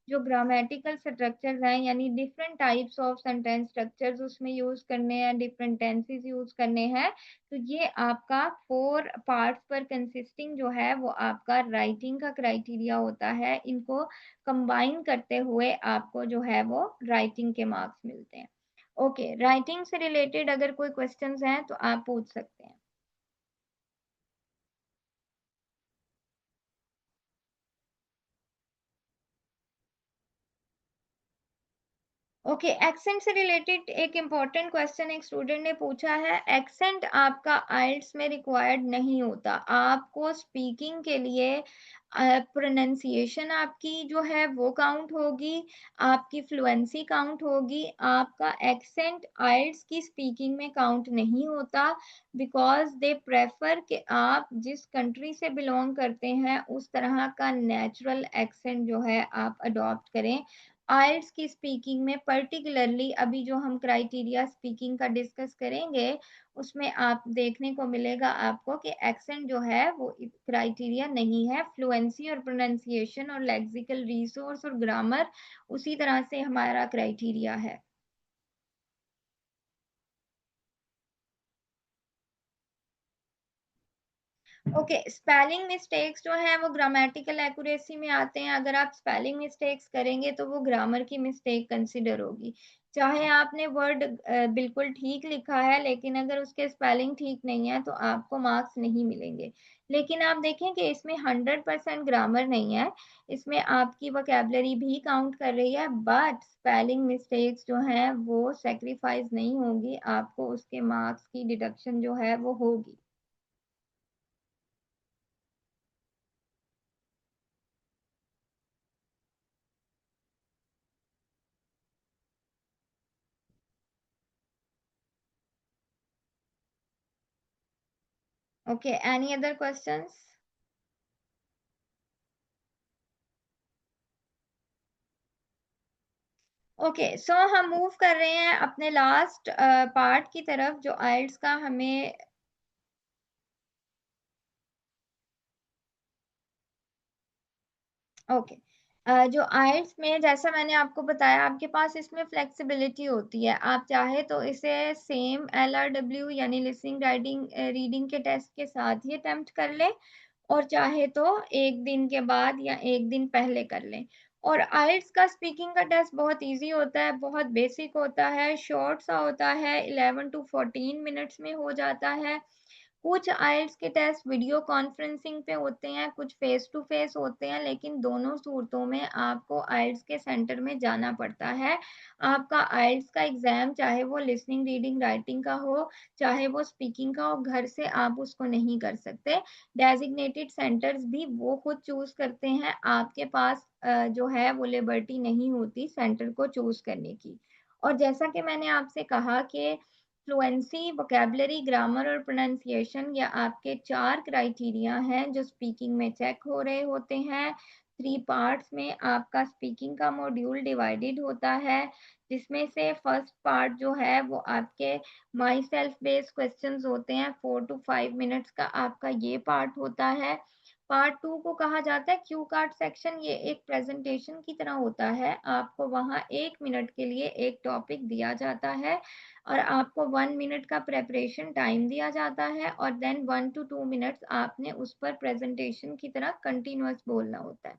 जो ग्रामेटिकल स्ट्रक्चर्स हैं, यानी different types of sentence structures उसमें यूज करने हैं, डिफरेंट टेंसेस यूज करने हैं, तो ये आपका 4 पार्ट्स पर कंसिस्टिंग जो है वो आपका राइटिंग का क्राइटेरिया होता है। इनको कंबाइन करते हुए आपको जो है वो राइटिंग के मार्क्स मिलते हैं। ओके, राइटिंग से रिलेटेड अगर कोई क्वेश्चंस हैं तो आप पूछ सकते हैं। ओके, एक्सेंट से रिलेटेड एक इम्पॉर्टेंट क्वेश्चन एक स्टूडेंट ने पूछा है। एक्सेंट आपका आइल्स में रिक्वायर्ड नहीं होता। आपको स्पीकिंग के लिए प्रोनाउंसिएशन आपकी जो है वो काउंट होगी, आपकी फ्लुएंसी काउंट होगी, आपका एक्सेंट आइल्स की स्पीकिंग में काउंट नहीं होता, बिकॉज दे प्रेफर कि आप जिस कंट्री से बिलोंग करते हैं उस तरह का नेचुरल एक्सेंट जो है आप अडॉप्ट करें। आइल्स की स्पीकिंग में पर्टिकुलरली अभी जो हम क्राइटेरिया स्पीकिंग का डिस्कस करेंगे उसमें आप देखने को मिलेगा आपको कि एक्सेंट जो है वो क्राइटेरिया नहीं है। फ्लुएंसी और प्रोनाउंसिएशन और लेक्सिकल रिसोर्स और ग्रामर उसी तरह से हमारा क्राइटेरिया है। ओके, स्पेलिंग मिस्टेक्स जो हैं वो ग्रामेटिकल एक्यूरेसी में आते हैं। अगर आप स्पेलिंग मिस्टेक्स करेंगे तो वो ग्रामर की मिस्टेक कंसिडर होगी। चाहे आपने वर्ड बिल्कुल ठीक लिखा है लेकिन अगर उसके स्पेलिंग ठीक नहीं है तो आपको मार्क्स नहीं मिलेंगे। लेकिन आप देखें कि इसमें 100% ग्रामर नहीं है, इसमें आपकी वोकैबुलरी भी काउंट कर रही है, बट स्पेलिंग मिस्टेक्स जो हैं वो सेक्रीफाइस नहीं होंगी, आपको उसके मार्क्स की डिडक्शन जो है वो होगी। Okay, any other questions? Okay, so हम मूव कर रहे हैं अपने लास्ट पार्ट की तरफ जो आइल्स का हमें। ओके, जो आइल्स में जैसा मैंने आपको बताया आपके पास इसमें फ्लेक्सिबिलिटी होती है। आप चाहे तो इसे सेम LRW यानी लिसनिंग राइटिंग रीडिंग के टेस्ट के साथ ही अटेम्प्ट कर लें और चाहे तो एक दिन के बाद या एक दिन पहले कर लें। और आइल्स का स्पीकिंग का टेस्ट बहुत इजी होता है, बहुत बेसिक होता है, शॉर्ट सा होता है, 11 to 14 मिनट्स में हो जाता है। कुछ आइल्स के टेस्ट वीडियो कॉन्फ्रेंसिंग पे होते हैं, कुछ फेस टू फेस होते हैं, लेकिन दोनों सूरतों में आपको आइल्स के सेंटर में जाना पड़ता है। आपका आइल्स का एग्जाम चाहे वो लिसनिंग रीडिंग राइटिंग का हो, चाहे वो स्पीकिंग का हो, घर से आप उसको नहीं कर सकते। डेजिग्नेटेड सेंटर्स भी वो खुद चूज करते हैं, आपके पास जो है वो लिबर्टी नहीं होती सेंटर को चूज करने की। और जैसा कि मैंने आपसे कहा कि फ्लुएंसी, वोकैबुलरी, ग्रामर और प्रोनाउंसिएशन ये आपके 4 क्राइटेरिया हैं जो स्पीकिंग में चेक हो रहे होते हैं। 3 पार्ट्स में आपका स्पीकिंग का मॉड्यूल डिवाइडेड होता है, जिसमें से फर्स्ट पार्ट जो है वो आपके माई सेल्फ बेस्ड क्वेश्चंस होते हैं, 4 to 5 मिनट्स का आपका ये पार्ट होता है। पार्ट 2 को कहा जाता है क्यू कार्ड सेक्शन। ये एक प्रेजेंटेशन की तरह होता है, आपको वहाँ 1 मिनट के लिए एक टॉपिक दिया जाता है और आपको 1 मिनट का प्रेपरेशन टाइम दिया जाता है और देन 1 to 2 मिनट्स आपने उस पर प्रेजेंटेशन की तरह कंटिन्यूअस बोलना होता है।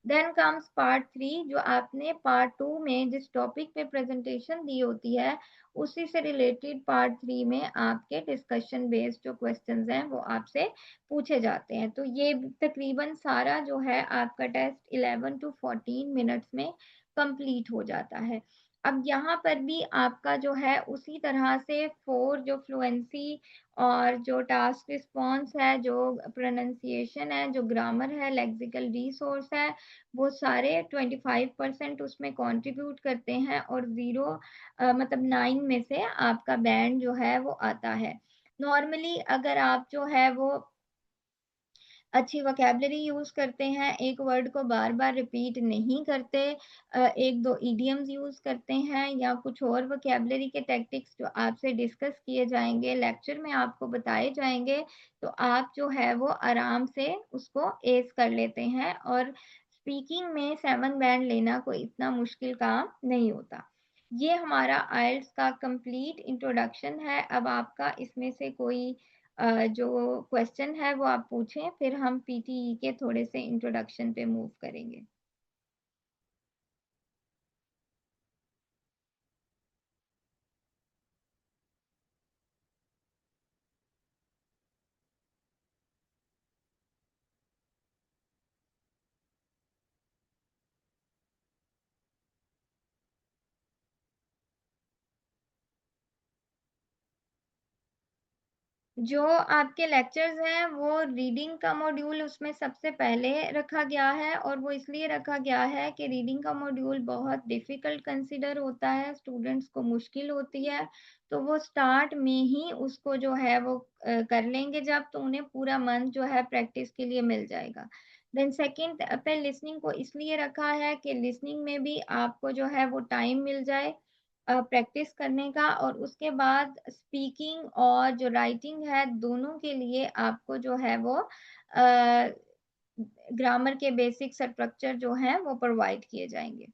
देन कम्स पार्ट 3 जो आपने पार्ट 2 में जिस टॉपिक पे प्रेजेंटेशन दी होती है उसी से रिलेटेड पार्ट 3 में आपके डिस्कशन बेस्ड जो क्वेश्चंस हैं वो आपसे पूछे जाते हैं। तो ये तकरीबन सारा जो है आपका टेस्ट 11 to 14 मिनट्स में कंप्लीट हो जाता है। अब यहाँ पर भी आपका जो है उसी तरह से 4 जो फ्लुएंसी और जो टास्क रिस्पॉन्स है, जो प्रोनाउंसिएशन है, जो ग्रामर है, लेक्सिकल रिसोर्स है, वो सारे 25% उसमें कंट्रीब्यूट करते हैं और 0 मतलब 9 में से आपका बैंड जो है वो आता है। नॉर्मली अगर आप जो है वो अच्छी वोकैबुलरी यूज करते हैं, एक वर्ड को बार बार रिपीट नहीं करते, एक दो इडियम्स यूज करते हैं या कुछ और वोकैबुलरी के टैक्टिक्स जो आपसे डिस्कस किए जाएंगे लेक्चर में आपको बताए जाएंगे, तो आप जो है वो आराम से उसको एस कर लेते हैं और स्पीकिंग में 7 बैंड लेना कोई इतना मुश्किल काम नहीं होता। ये हमारा आइल्स का कंप्लीट इंट्रोडक्शन है। अब आपका इसमें से कोई जो क्वेश्चन है वो आप पूछें, फिर हम पीटीई के थोड़े से इंट्रोडक्शन पे मूव करेंगे। जो आपके लेक्चर्स हैं वो रीडिंग का मॉड्यूल उसमें सबसे पहले रखा गया है, और वो इसलिए रखा गया है कि रीडिंग का मॉड्यूल बहुत डिफिकल्ट कंसीडर होता है, स्टूडेंट्स को मुश्किल होती है। तो वो स्टार्ट में ही उसको जो है वो कर लेंगे जब, तो उन्हें पूरा मंथ जो है प्रैक्टिस के लिए मिल जाएगा। देन सेकंड पे लिसनिंग को इसलिए रखा है कि लिसनिंग में भी आपको जो है वो टाइम मिल जाए प्रैक्टिस करने का, और उसके बाद स्पीकिंग और जो राइटिंग है दोनों के लिए आपको जो है वो ग्रामर के बेसिक स्ट्रक्चर जो हैं वो प्रोवाइड किए जाएंगे।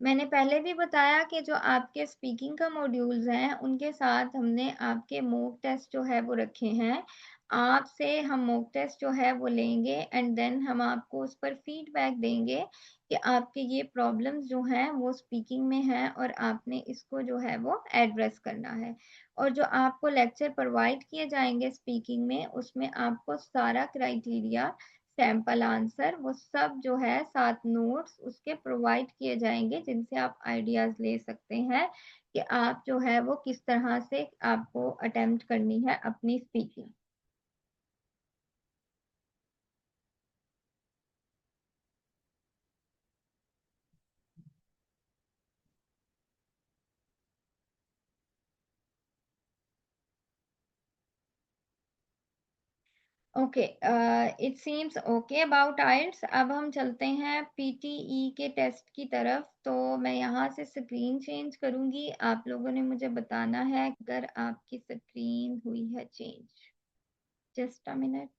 मैंने पहले भी बताया कि जो आपके स्पीकिंग का मॉड्यूल्स हैं उनके साथ हमने आपके मॉक टेस्ट जो है वो रखे हैं। आपसे हम मॉक टेस्ट जो है वो लेंगे, एंड देन हम आपको उस पर फीडबैक देंगे कि आपके ये प्रॉब्लम्स जो हैं वो स्पीकिंग में हैं और आपने इसको जो है वो एड्रेस करना है। और जो आपको लेक्चर प्रोवाइड किए जाएंगे स्पीकिंग में, उसमें आपको सारा क्राइटेरिया, सैंपल आंसर, वो सब जो है साथ नोट्स उसके प्रोवाइड किए जाएंगे, जिनसे आप आइडियाज ले सकते हैं कि आप जो है वो किस तरह से आपको अटेम्प्ट करनी है अपनी speaking. Okay, it seems okay about IELTS. अब हम चलते हैं पीटीई के टेस्ट की तरफ। तो मैं यहाँ से स्क्रीन चेंज करूंगी, आप लोगों ने मुझे बताना है अगर आपकी स्क्रीन हुई है change. Just a minute.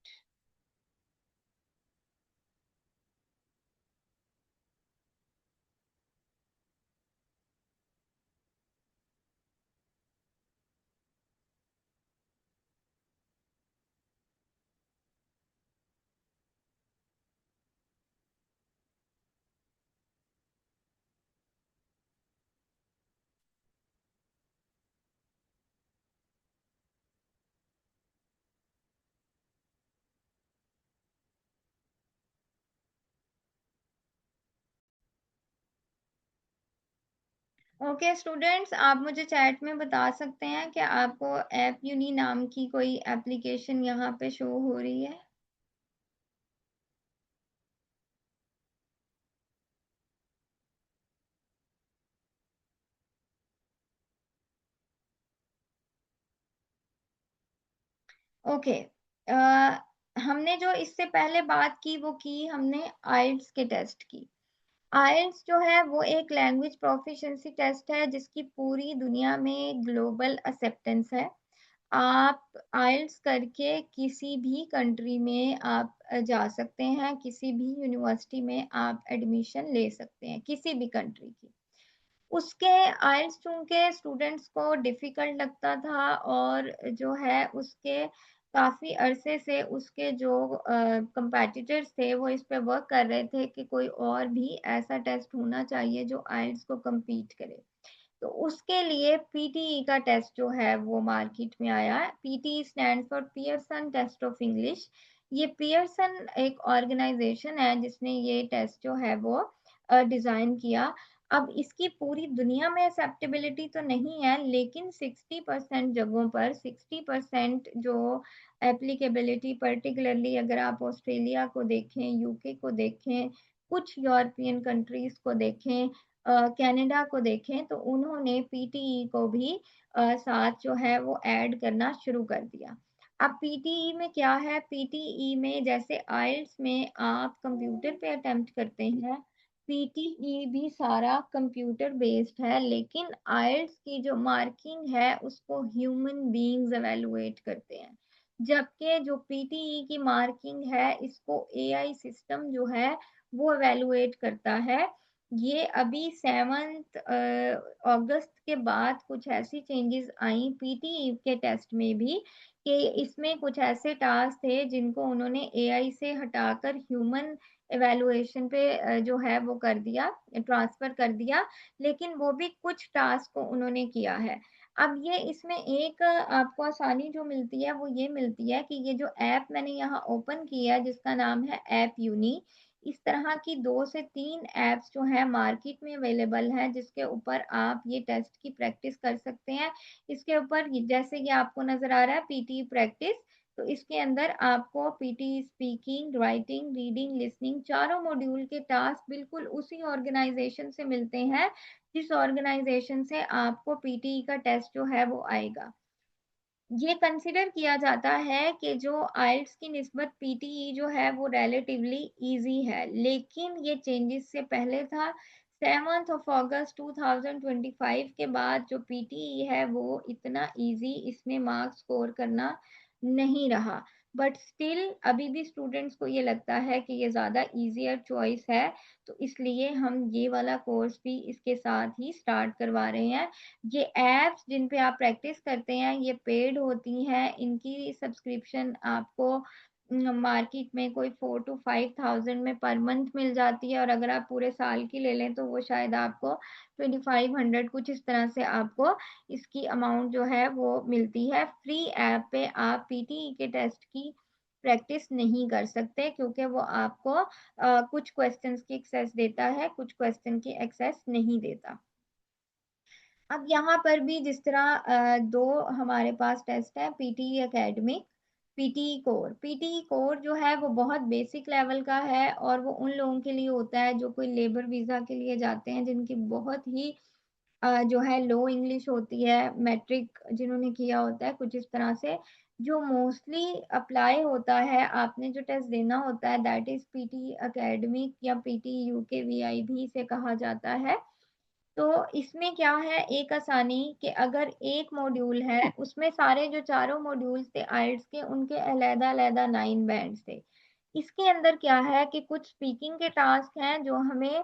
Okay students, आप मुझे चैट में बता सकते हैं कि आपको ऐप यूनी नाम की कोई एप्लीकेशन यहाँ पे शो हो रही है? ओके, हमने जो इससे पहले बात की वो की हमने आइल्स के टेस्ट की। आइल्स जो है वो एक लैंग्वेज प्रोफिशिएंसी टेस्ट है जिसकी पूरी दुनिया में ग्लोबल एक्सेप्टेंस है। आप आइल्स करके किसी भी कंट्री में आप जा सकते हैं, किसी भी यूनिवर्सिटी में आप एडमिशन ले सकते हैं, किसी भी कंट्री की। उसके आइल्स चूंकि स्टूडेंट्स को डिफिकल्ट लगता था, और जो है उसके काफी अरसे से उसके जो कंपेटिटर्स थे वो इस पे वर्क कर रहे थे कि कोई और भी ऐसा टेस्ट होना चाहिए जो आइल्स को compete करे। तो उसके लिए पीटीई का टेस्ट जो है वो मार्केट में आया है। PTE stand for Pearson test of English. ये पियर्सन एक ऑर्गेनाइजेशन है जिसने ये टेस्ट जो है वो डिजाइन किया। अब इसकी पूरी दुनिया में एक्सेप्टेबिलिटी तो नहीं है, लेकिन 60% जगहों पर, 60% जो एप्लीकेबिलिटी, पर्टिकुलरली अगर आप ऑस्ट्रेलिया को देखें, यूके को देखें, कुछ यूरोपियन कंट्रीज को देखें, कनाडा को देखें, तो उन्होंने पीटीई को भी साथ जो है वो ऐड करना शुरू कर दिया। अब पीटीई में क्या है, पीटीई में जैसे आइल्स में आप कंप्यूटर पे अटेम्प्ट करते हैं, पीटीई भी सारा कंप्यूटर बेस्ड है, लेकिन आइल्स की जो मार्किंग है उसको ह्यूमन बीइंग्स एवेलुएट करते हैं। जबकि जो पीटीई की मार्किंग है इसको एआई सिस्टम जो है वो एवेलुएट करता है। ये अभी 7 अगस्त के बाद कुछ ऐसी चेंजेस आई पीटीई के टेस्ट में भी कि इसमें कुछ ऐसे टास्क थे जिनको उन्होंने एआई से हटाकर ह्यूमन एवेलुएशन पे जो है वो कर दिया, ट्रांसफर कर दिया। लेकिन वो भी कुछ टास्क को उन्होंने किया है। अब ये इसमें एक आपको आसानी जो मिलती है वो ये मिलती है कि ये जो ऐप मैंने यहाँ ओपन किया है जिसका नाम है ऐप यूनी, इस तरह की 2 से 3 ऐप्स जो है मार्केट में अवेलेबल हैं जिसके ऊपर आप ये टेस्ट की प्रैक्टिस कर सकते हैं। इसके ऊपर जैसे ये आपको नज़र आ रहा है पीटी प्रैक्टिस, तो इसके अंदर आपको PT speaking, writing, reading, listening चारों मॉड्यूल के टास्क बिल्कुल उसी ऑर्गेनाइजेशन से मिलते हैं जिस ऑर्गेनाइजेशन से आपको पीटी का टेस्ट जो है वो आएगा। ये कंसिडर किया जाता है कि जो आइल्स की निस्बत पीटीई जो है वो रिलेटिवली इजी है, लेकिन ये चेंजेस से पहले था। 7th ऑफ अगस्त 2025 के बाद जो पीटीई है वो इतना इजी इसमें मार्क्स स्कोर करना नहीं रहा, बट स्टिल अभी भी स्टूडेंट्स को ये लगता है कि ये ज़्यादा इजियर चॉइस है, तो इसलिए हम ये वाला कोर्स भी इसके साथ ही स्टार्ट करवा रहे हैं। ये ऐप्स जिन पे आप प्रैक्टिस करते हैं ये पेड होती हैं, इनकी सब्सक्रिप्शन आपको मार्केट में कोई 4 टू 5,000 में पर मंथ मिल जाती है, और अगर आप पूरे साल की ले लें तो वो शायद आपको 2500 कुछ इस तरह से आपको इसकी अमाउंट जो है वो मिलती है। फ्री ऐप पे आप पीटीई के टेस्ट की प्रैक्टिस नहीं कर सकते क्योंकि वो आपको कुछ क्वेश्चंस की एक्सेस देता है, कुछ क्वेश्चन की एक्सेस नहीं देता। अब यहाँ पर भी जिस तरह दो हमारे पास टेस्ट है, PT academic, PT core. PT core जो है वो बहुत बेसिक लेवल का है और वो उन लोगों के लिए होता है जो कोई लेबर वीजा के लिए जाते हैं, जिनकी बहुत ही जो है लो इंग्लिश होती है, मैट्रिक जिन्होंने किया होता है कुछ इस तरह से। जो मोस्टली अप्लाई होता है, आपने जो टेस्ट देना होता है दैट इज पीटी एकेडमिक या पीटी यूके वीआई भी इसे कहा जाता है। तो इसमें क्या है एक आसानी कि अगर एक मॉड्यूल है उसमें सारे जो चारों मॉड्यूल्स थे आइल्स के उनके अलग-अलग 9 बैंड्स थे। इसके अंदर क्या है कि कुछ स्पीकिंग के टास्क हैं जो हमें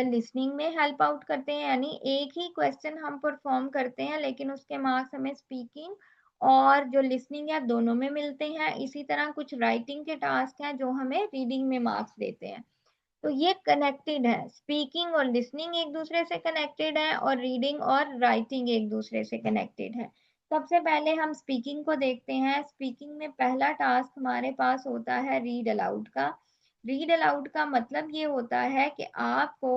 लिसनिंग में हेल्प आउट करते हैं, यानी एक ही क्वेश्चन हम परफॉर्म करते हैं लेकिन उसके मार्क्स हमें स्पीकिंग और जो लिसनिंग है दोनों में मिलते हैं। इसी तरह कुछ राइटिंग के टास्क हैं जो हमें रीडिंग में मार्क्स देते हैं। तो ये कनेक्टेड है, स्पीकिंग और लिसनिंग एक दूसरे से कनेक्टेड है और रीडिंग और राइटिंग एक दूसरे से कनेक्टेड है। सबसे पहले हम स्पीकिंग को देखते हैं। स्पीकिंग में पहला टास्क हमारे पास होता है रीड अलाउड का। रीड अलाउड का मतलब ये होता है कि आपको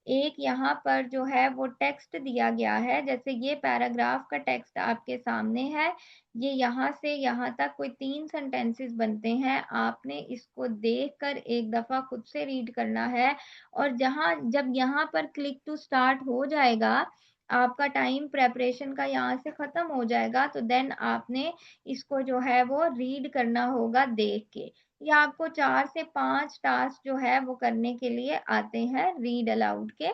एक यहाँ पर जो है वो टेक्स्ट दिया गया है, जैसे ये पैराग्राफ का टेक्स्ट आपके सामने है, ये यहाँ से यहाँ तक कोई 3 सेंटेंसेस बनते हैं। आपने इसको देखकर एक दफ़ा खुद से रीड करना है और जब यहाँ पर क्लिक टू स्टार्ट हो जाएगा, आपका टाइम प्रेपरेशन का यहाँ से ख़त्म हो जाएगा, तो देन आपने इसको जो है वो रीड करना होगा देख के। या आपको 4 से 5 टास्क जो है वो करने के लिए आते हैं रीड अलाउड के।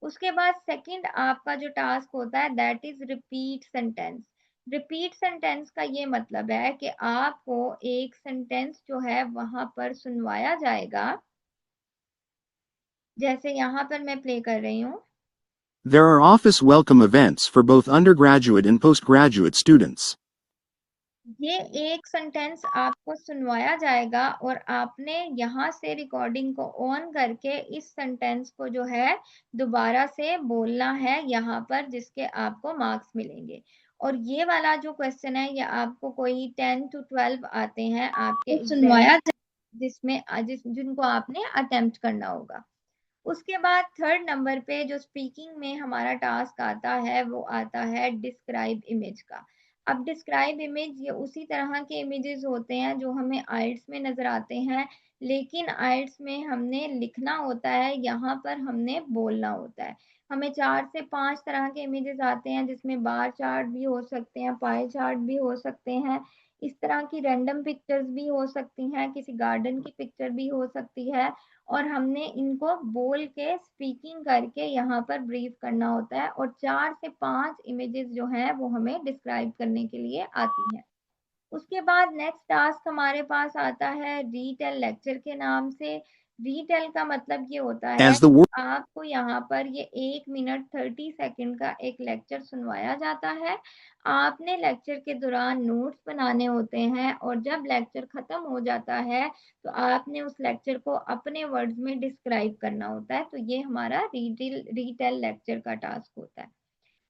उसके बाद सेकंड आपका जो टास्क होता है that is repeat sentence. Repeat sentence का ये मतलब है कि आपको एक सेंटेंस जो है वहां पर सुनवाया जाएगा, जैसे यहाँ पर मैं प्ले कर रही हूँ।
There are office welcome events for both undergraduate and postgraduate students.
ये एक सेंटेंस आपको सुनवाया जाएगा और आपने यहाँ से रिकॉर्डिंग को ऑन करके इस सेंटेंस को जो है दोबारा से बोलना है यहाँ पर, जिसके आपको मार्क्स मिलेंगे। और ये वाला जो क्वेश्चन है ये आपको कोई 10 टू 12 आते हैं आपके एग्जाम, जिसमें जिनको आपने अटेम्प्ट करना होगा। उसके बाद थर्ड नंबर पे जो स्पीकिंग में हमारा टास्क आता है वो आता है डिस्क्राइब इमेज का। अब डिस्क्राइब इमेज ये उसी तरह के इमेजेस होते हैं जो हमें आइल्स में नजर आते हैं, लेकिन आइल्स में हमने लिखना होता है, यहाँ पर हमने बोलना होता है। हमें 4 से 5 तरह के इमेजेस आते हैं जिसमें बार चार्ट भी हो सकते हैं, पाई चार्ट भी हो सकते हैं, इस तरह की रैंडम पिक्चर्स भी हो सकती हैं, किसी गार्डन की पिक्चर भी हो सकती है, और हमने इनको बोल के स्पीकिंग करके यहाँ पर ब्रीफ करना होता है। और 4 से 5 इमेजेस जो हैं वो हमें डिस्क्राइब करने के लिए आती हैं। उसके बाद नेक्स्ट टास्क हमारे पास आता है रीटेल लेक्चर के नाम से। रीटेल का मतलब ये होता है
As the word
आपको यहाँ पर ये 1 मिनट 30 सेकंड का एक लेक्चर सुनवाया जाता है। आपने लेक्चर के दौरान नोट्स बनाने होते हैं और जब लेक्चर खत्म हो जाता है तो आपने उस लेक्चर को अपने वर्ड्स में डिस्क्राइब करना होता है। तो ये हमारा रीटेल लेक्चर का टास्क होता है।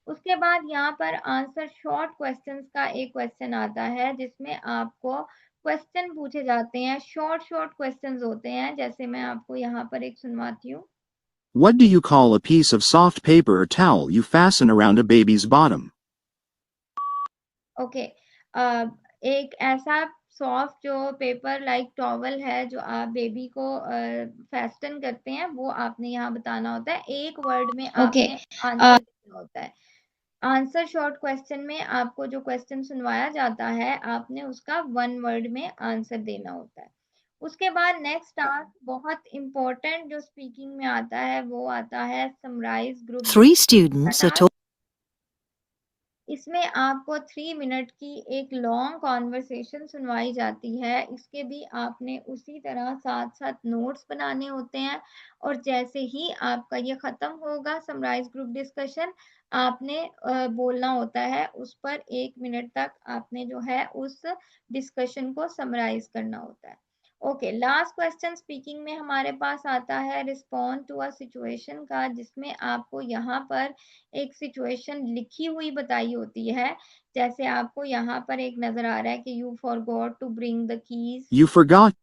उसके बाद यहाँ पर आंसर शॉर्ट क्वेश्चंस का एक क्वेश्चन आता है जिसमें आपको क्वेश्चन पूछे जाते हैं, शॉर्ट शॉर्ट क्वेश्चंस होते हैं। जैसे मैं आपको यहाँ पर एक सुनवाती हूँ।
What do you call a piece of soft paper or towel you fasten around a baby's bottom?
Okay, एक ऐसा सॉफ्ट जो पेपर लाइक टॉवल है जो आप बेबी को फेस्टन करते हैं, वो आपने यहाँ बताना होता है। एक वर्ड में
ओके।
आपने आंसर देना होता है। आंसर शॉर्ट क्वेश्चन में आपको जो क्वेश्चन सुनवाया जाता है, आपने उसका वन वर्ड में आंसर देना होता है। उसके बाद नेक्स्ट टास्क बहुत इंपॉर्टेंट जो स्पीकिंग में आता है, वो आता है summarise group
Three students are
task.
talking.
इसमें आपको 3 मिनट की एक लॉन्ग कॉन्वर्सेशन सुनवाई जाती है। इसके भी आपने उसी तरह साथ साथ नोट्स बनाने होते हैं, और जैसे ही आपका ये खत्म होगा समराइज ग्रुप डिस्कशन, आपने बोलना होता है उस पर। 1 मिनट तक आपने जो है उस डिस्कशन को समराइज करना होता है। ओके, लास्ट क्वेश्चन स्पीकिंग में हमारे पास आता है रिस्पॉन्ड टू अ सिचुएशन का, जिसमें आपको यहाँ पर एक सिचुएशन लिखी हुई बताई होती है। जैसे आपको यहाँ पर एक नजर आ रहा है कि you forgot to bring the keys
You forgot.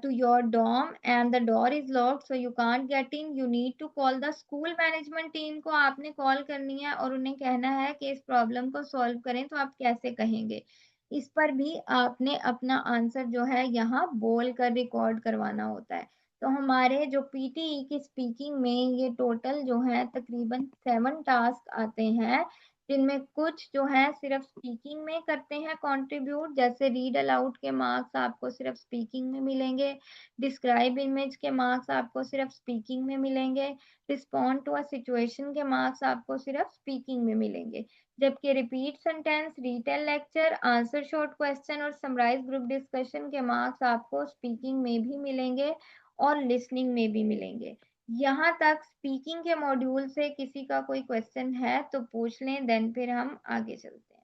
to your dorm and the door is locked so you can't get in, you need to call the school management team। को आपने कॉल करनी है और उन्हें कहना है कि इस प्रॉब्लम को सॉल्व करें, तो आप कैसे कहेंगे? इस पर भी आपने अपना आंसर जो है यहाँ बोल कर रिकॉर्ड करवाना होता है। तो हमारे जो पीटीई की स्पीकिंग में ये टोटल जो है तकरीबन 7 टास्क आते हैं, जिनमें कुछ जो है सिर्फ स्पीकिंग में करते हैं कंट्रीब्यूट। जैसे रीड अलाउड के मार्क्स आपको सिर्फ स्पीकिंग में मिलेंगे, डिस्क्राइब इमेज के मार्क्स आपको सिर्फ स्पीकिंग में मिलेंगे, रिस्पॉन्ड टू अ सिचुएशन के मार्क्स आपको सिर्फ स्पीकिंग में मिलेंगे। जबकि repeat sentence, retail lecture, answer short question और समराइज ग्रुप डिस्कशन के मार्क्स आपको स्पीकिंग में भी मिलेंगे और लिसनिंग में भी मिलेंगे। यहाँ तक स्पीकिंग के मॉड्यूल से किसी का कोई क्वेश्चन है तो पूछ लें, देन फिर हम आगे चलते हैं।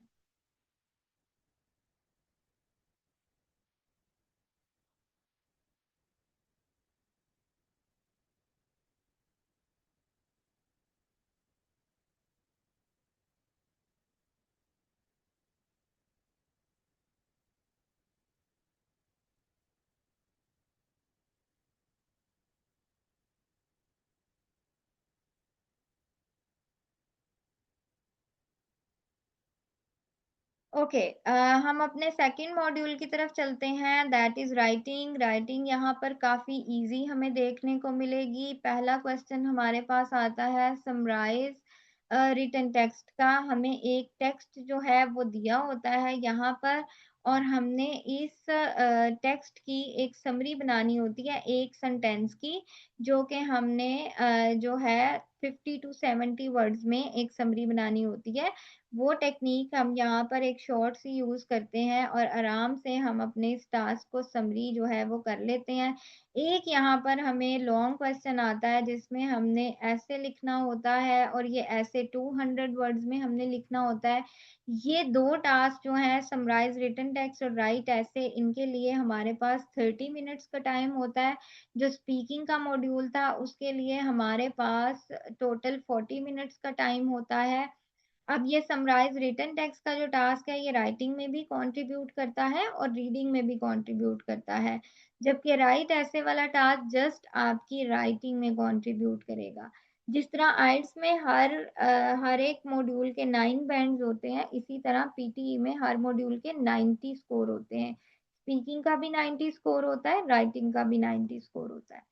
ओके, हम अपने सेकंड मॉड्यूल की तरफ चलते हैं, दैट इज राइटिंग। राइटिंग यहाँ पर काफी इजी हमें देखने को मिलेगी। पहला क्वेश्चन हमारे पास आता है समराइज रिटन टेक्स्ट का। हमें एक टेक्स्ट जो है वो दिया होता है यहाँ पर, और हमने इस टेक्स्ट की एक समरी बनानी होती है एक सेंटेंस की, जो कि हमने जो है 50 to 70 वर्ड्स में एक समरी बनानी होती है। वो टेक्निक हम यहाँ पर एक शॉर्ट सी यूज करते हैं और आराम से हम अपने इस टास्क को समरी जो है वो कर लेते हैं। एक यहाँ पर हमें लॉन्ग क्वेश्चन आता है जिसमें हमने ऐसे लिखना होता है, और ये ऐसे 200 वर्ड्स में हमने लिखना होता है। ये दो टास्क जो है समराइज रिटन टेक्स्ट और राइट ऐसे, इनके लिए हमारे पास 30 मिनट्स का टाइम होता है। जो स्पीकिंग का मॉड्यूल था उसके लिए हमारे पास टोटल 40 मिनट्स का टाइम होता है। अब ये समराइज रिटन टेक्स्ट का जो टास्क है, ये राइटिंग में भी कंट्रीब्यूट करता है और रीडिंग में भी कंट्रीब्यूट करता है, जबकि राइट ऐसे वाला टास्क जस्ट आपकी राइटिंग में कंट्रीब्यूट करेगा। जिस तरह आइल्स में हर एक मॉड्यूल के 9 बैंड्स होते हैं, इसी तरह पीटीई में हर मॉड्यूल के 90 स्कोर होते हैं। स्पीकिंग का भी 90 स्कोर होता है, राइटिंग का भी 90 स्कोर होता है।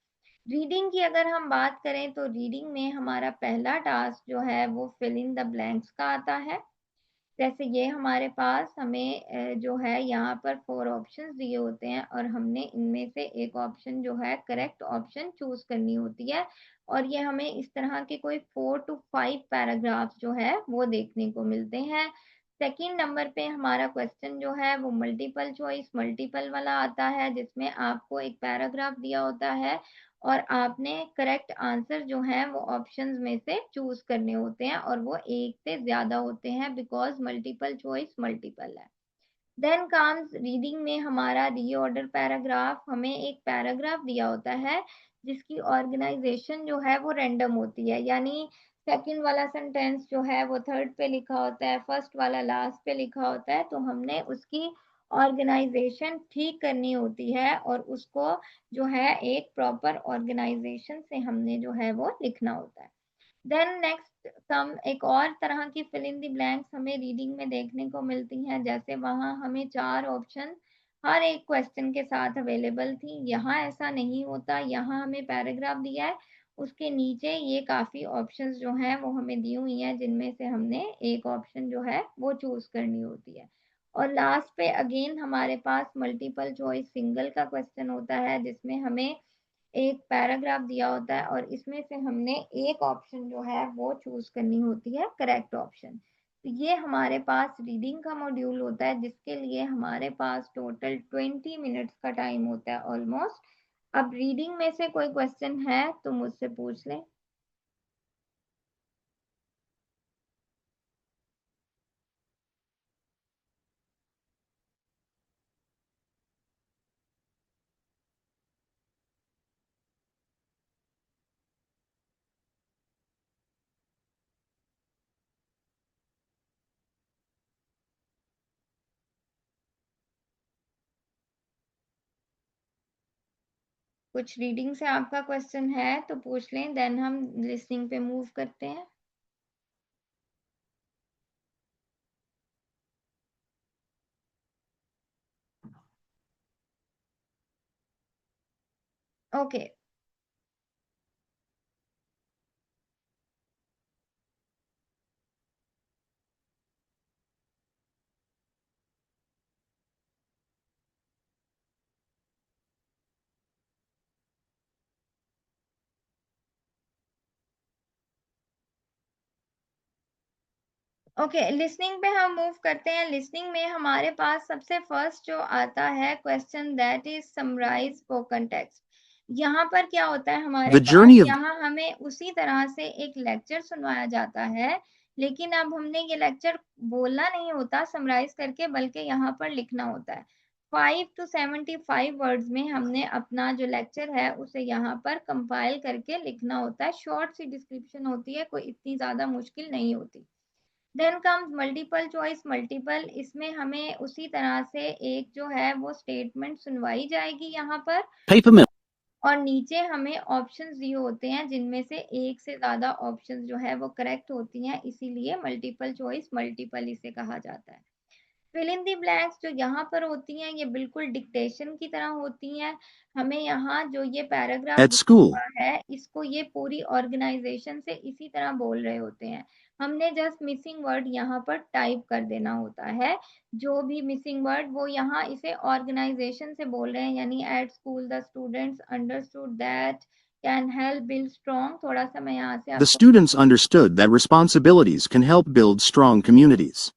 रीडिंग की अगर हम बात करें तो रीडिंग में हमारा पहला टास्क जो है वो फिल इन द ब्लैंक्स का आता है। जैसे ये हमारे पास हमें जो है यहाँ पर 4 ऑप्शंस दिए होते हैं, और हमने इनमें से एक ऑप्शन जो है करेक्ट ऑप्शन चूज करनी होती है, और ये हमें इस तरह के कोई 4 to 5 पैराग्राफ जो है वो देखने को मिलते हैं। सेकंड नंबर पे हमारा क्वेश्चन जो है वो मल्टीपल चॉइस मल्टीपल वाला आता है, जिसमें आपको एक पैराग्राफ दिया होता है और आपने करेक्ट आंसर जो है वो ऑप्शंस में से चूज करने होते हैं, और वो एक से ज्यादा होते हैं बिकॉज मल्टीपल चॉइस मल्टीपल है। देन कम्स रीडिंग में हमारा रीऑर्डर पैराग्राफ। हमें एक पैराग्राफ दिया होता है जिसकी ऑर्गेनाइजेशन जो है वो रैंडम होती है, यानी सेकंड वाला सेंटेंस जो है वो थर्ड पे लिखा होता है, फर्स्ट वाला लास्ट पे लिखा होता है, तो हमने उसकी ऑर्गेनाइजेशन ठीक करनी होती है और उसको जो है एक प्रॉपर ऑर्गेनाइजेशन से हमने जो है वो लिखना होता है। देन नेक्स्ट कम एक और तरह की फिल इन द ब्लैंक्स हमें रीडिंग में देखने को मिलती हैं, जैसे वहाँ हमें 4 ऑप्शन हर एक क्वेश्चन के साथ अवेलेबल थी। यहाँ ऐसा नहीं होता, यहाँ हमें पैराग्राफ दिया है, उसके नीचे ये काफ़ी ऑप्शंस जो हैं वो हमें दी हुई हैं, जिनमें से हमने एक ऑप्शन जो है वो चूज़ करनी होती है। और लास्ट पे अगेन हमारे पास मल्टीपल चॉइस सिंगल का क्वेश्चन होता है, जिसमें हमें एक पैराग्राफ दिया होता है और इसमें से हमने एक ऑप्शन जो है वो चूज करनी होती है करेक्ट ऑप्शन। तो ये हमारे पास रीडिंग का मॉड्यूल होता है, जिसके लिए हमारे पास टोटल 20 मिनट्स का टाइम होता है ऑलमोस्ट। अब रीडिंग में से कोई क्वेश्चन है तो मुझसे पूछ लें। कुछ रीडिंग से आपका क्वेश्चन है तो पूछ लें, देन हम लिसनिंग पे मूव करते हैं। ओके। ओके, लिसनिंग पे हम मूव करते हैं। लिसनिंग में हमारे पास सबसे फर्स्ट जो आता है question, that is summarise spoken text. यहाँ पर क्या होता है हमारे
The
पास,
journey of
यहाँ हमें उसी तरह से एक लेक्चर सुनवाया जाता है, लेकिन अब हमने ये लेक्चर बोलना नहीं होता समराइज करके, बल्कि यहाँ पर लिखना होता है। 5 to 75 वर्ड्स में हमने अपना जो लेक्चर है उसे यहाँ पर कंपाइल करके लिखना होता है। शॉर्ट सी डिस्क्रिप्शन होती है, कोई इतनी ज्यादा मुश्किल नहीं होती। Then comes multiple choice multiple. इसमें हमें उसी तरह से एक जो है वो स्टेटमेंट सुनवाई जाएगी यहाँ पर,
paper mill.
और नीचे हमें ऑप्शंस दिए होते हैं, जिनमें से एक से ज्यादा ऑप्शंस जो है वो करेक्ट होती हैं, इसीलिए मल्टीपल चॉइस मल्टीपल इसे कहा जाता है। फिल इन दी ब्लैंक्स जो यहाँ पर होती हैं ये बिल्कुल डिक्टेशन की तरह होती हैं। हमें यहाँ जो ये पैराग्राफ
At
दिया
school.
हुआ है इसको ये पूरी ऑर्गेनाइजेशन से इसी तरह बोल रहे होते हैं। हमने जस्ट मिसिंग वर्ड यहाँ पर टाइप कर देना होता है। जो भी मिसिंग वर्ड वो यहाँ इसे ऑर्गेनाइजेशन से बोल रहे हैं, यानी at school the students understood that can help build strong. थोड़ा सा मैं यहाँ से
The
आपको,
students understood that responsibilities can help build strong communities.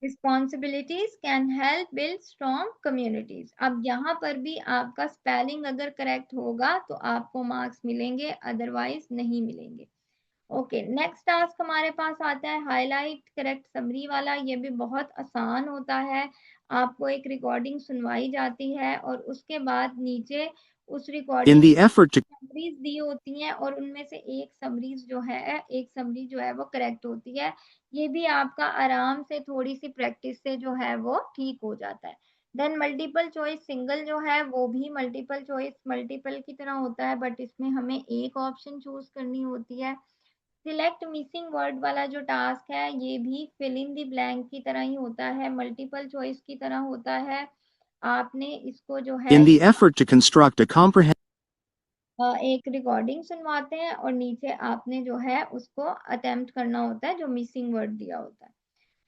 Responsibilities can help build strong communities. अब यहाँ पर भी आपका स्पेलिंग अगर करेक्ट होगा तो आपको मार्क्स मिलेंगे, अदरवाइज नहीं मिलेंगे। ओके, नेक्स्ट टास्क हमारे पास आता है हाईलाइट करेक्ट समरी वाला। ये भी बहुत आसान होता है। आपको एक रिकॉर्डिंग सुनवाई जाती है और उसके बाद नीचे उस
In
recording
the effort to
summaries दी होती हैं और उनमें से एक समरी जो है वो करेक्ट होती है। ये भी आपका आराम से थोड़ी सी प्रैक्टिस से जो है वो ठीक हो जाता है। देन मल्टीपल चॉइस सिंगल जो है वो भी मल्टीपल चॉइस मल्टीपल की तरह होता है, बट इसमें हमें एक ऑप्शन चूज करनी होती है। सिलेक्ट मिसिंग वर्ड वाला जो टास्क है ये भी फिल इन द ब्लैंक की तरह ही होता है, मल्टीपल चॉइस की तरह होता है। आपने इसको जो है
in the effort to construct a comprehensive
एक रिकॉर्डिंग सुनवाते हैं और नीचे आपने जो है उसको अटेम्प्ट करना होता है जो मिसिंग वर्ड दिया होता है।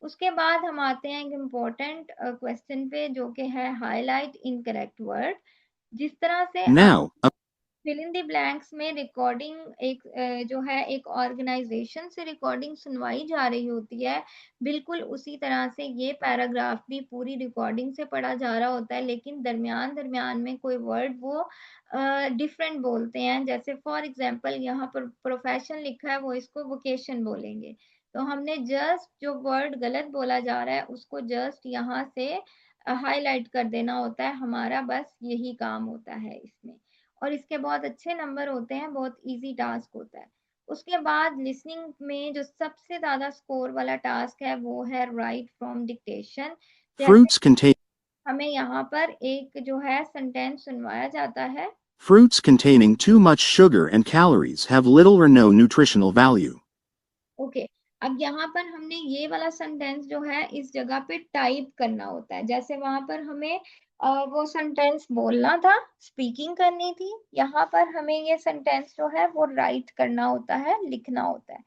उसके बाद हम आते हैं एक इम्पोर्टेंट क्वेश्चन पे, जो कि है हाईलाइट इनकरेक्ट वर्ड। जिस तरह से आप
now.
Fill in the blanks में रिकॉर्डिंग एक जो है एक ऑर्गेनाइजेशन से रिकॉर्डिंग सुनवाई जा रही होती है, बिल्कुल उसी तरह से ये पैराग्राफ भी पूरी रिकॉर्डिंग से पढ़ा जा रहा होता है, लेकिन दरमियान दरमियान में कोई वर्ड वो डिफरेंट बोलते हैं। जैसे फॉर एग्जांपल यहाँ पर प्रोफेशन लिखा है, वो इसको वोकेशन बोलेंगे। तो हमने जस्ट जो वर्ड गलत बोला जा रहा है उसको जस्ट यहाँ से हाईलाइट कर देना होता है। हमारा बस यही काम होता है इसमें, और इसके बहुत अच्छे नंबर होते हैं, बहुत इजी टास्क होता है। उसके बाद लिसनिंग में जो सबसे ज्यादा स्कोर वाला टास्क है वो है राइट फ्रॉम डिक्टेशन। जैसे
Fruits contain
हमें यहाँ पर एक जो है सेंटेंस सुनवाया जाता है।
Fruits containing too much sugar and calories have little or no nutritional value.
Okay, अब यहाँ पर हमने ये वाला सेंटेंस जो है इस जगह पे टाइप करना होता है। जैसे वहां पर हमें वो सेंटेंस बोलना था, स्पीकिंग करनी थी, यहाँ पर हमें ये सेंटेंस जो है वो राइट करना होता है, लिखना होता है।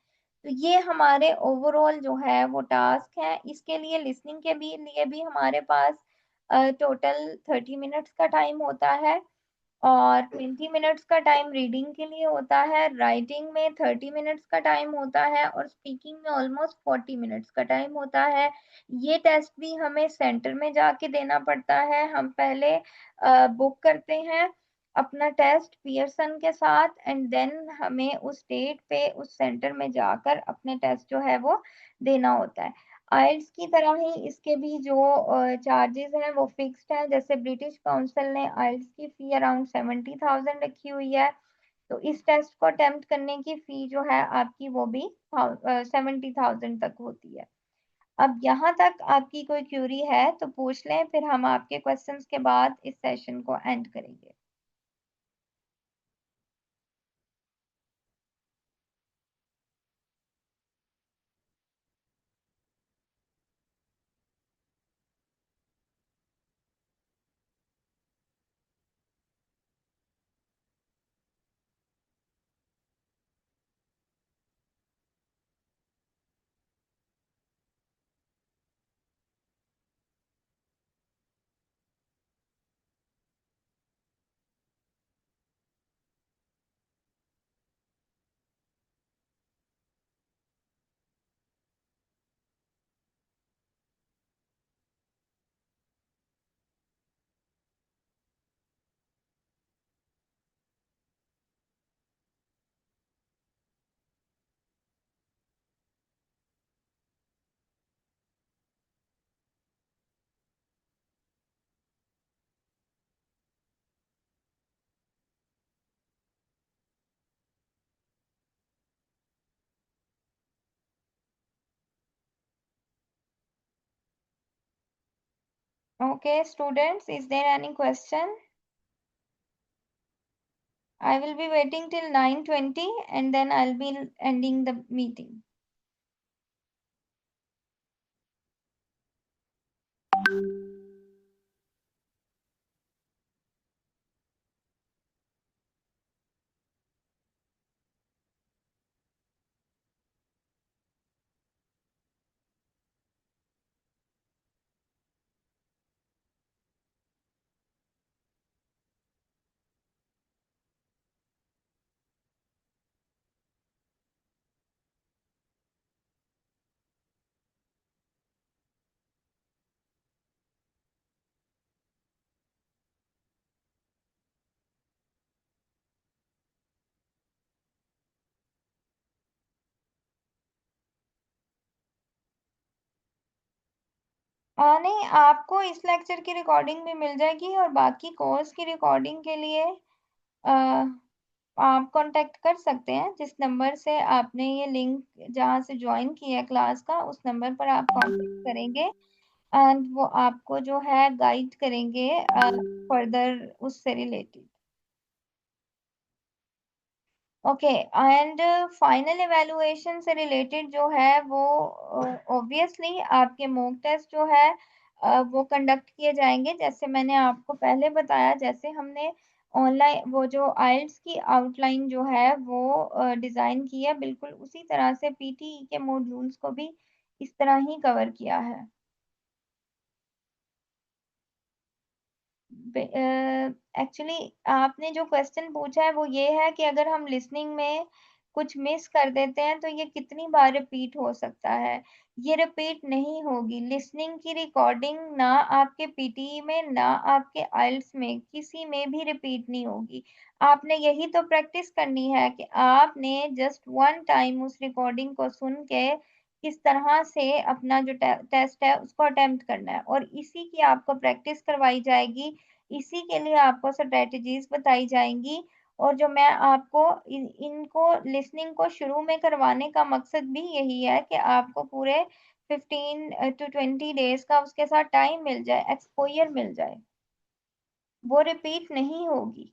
तो ये हमारे ओवरऑल जो है वो टास्क है। इसके लिए लिसनिंग के लिए भी हमारे पास टोटल 30 मिनट्स का टाइम होता है, और 20 मिनट्स का टाइम रीडिंग के लिए होता है, राइटिंग में 30 मिनट्स का टाइम होता है, और स्पीकिंग में ऑलमोस्ट 40 मिनट्स का टाइम होता है। ये टेस्ट भी हमें सेंटर में जाके देना पड़ता है। हम पहले बुक करते हैं अपना टेस्ट पियर्सन के साथ, एंड देन हमें उस डेट पे उस सेंटर में जाकर अपने टेस्ट जो है वो देना होता है। आइल्स की तरह ही इसके भी जो चार्जेस हैं वो फिक्स्ड हैं। जैसे ब्रिटिश काउंसिल ने आइल्स की फी अराउंड 70,000 रखी हुई है, तो इस टेस्ट को अटेम्प्ट करने की फी जो है आपकी वो भी 70,000 तक होती है। अब यहाँ तक आपकी कोई क्यूरी है तो पूछ लें, फिर हम आपके क्वेश्चंस के बाद इस सेशन को एंड करेंगे। Okay, students, is there any question? I will be waiting till 9:20 and then I'll be ending the meeting. नहीं, आपको इस लेक्चर की रिकॉर्डिंग भी मिल जाएगी, और बाकी कोर्स की रिकॉर्डिंग के लिए अ, आप कांटेक्ट कर सकते हैं जिस नंबर से आपने ये लिंक जहाँ से ज्वाइन किया है क्लास का, उस नंबर पर आप कांटेक्ट करेंगे, एंड वो आपको जो है गाइड करेंगे फर्दर उससे related. Okay, and final evaluation से रिलेटेड जो है वो ऑब्वियसली आपके मॉक टेस्ट जो है वो कंडक्ट किए जाएंगे, जैसे मैंने आपको पहले बताया। जैसे हमने ऑनलाइन वो जो आइल्स की आउटलाइन जो है वो डिज़ाइन की है, बिल्कुल उसी तरह से पीटीई के मॉड्यूल्स को भी इस तरह ही कवर किया है। एक्चुअली आपने जो क्वेश्चन पूछा है वो ये है कि अगर हम लिसनिंग में कुछ मिस कर देते हैं तो ये कितनी बार रिपीट हो सकता है। ये रिपीट नहीं होगी। लिसनिंग की रिकॉर्डिंग ना आपके पीटीई में ना आपके आइल्स में किसी में भी रिपीट नहीं होगी। आपने यही तो प्रैक्टिस करनी है कि आपने जस्ट वन टाइम उस रिकॉर्डिंग को सुन के किस तरह से अपना जो टेस्ट है उसको अटेम्प्ट करना है, और इसी की आपको प्रैक्टिस करवाई जाएगी। इसी के लिए आपको स्ट्रेटजीज बताई जाएंगी। और जो मैं आपको इनको लिसनिंग को शुरू में करवाने का मकसद भी यही है कि आपको पूरे 15 to 20 डेज का उसके साथ टाइम मिल जाए, एक्सपोजर मिल जाए, वो रिपीट नहीं होगी।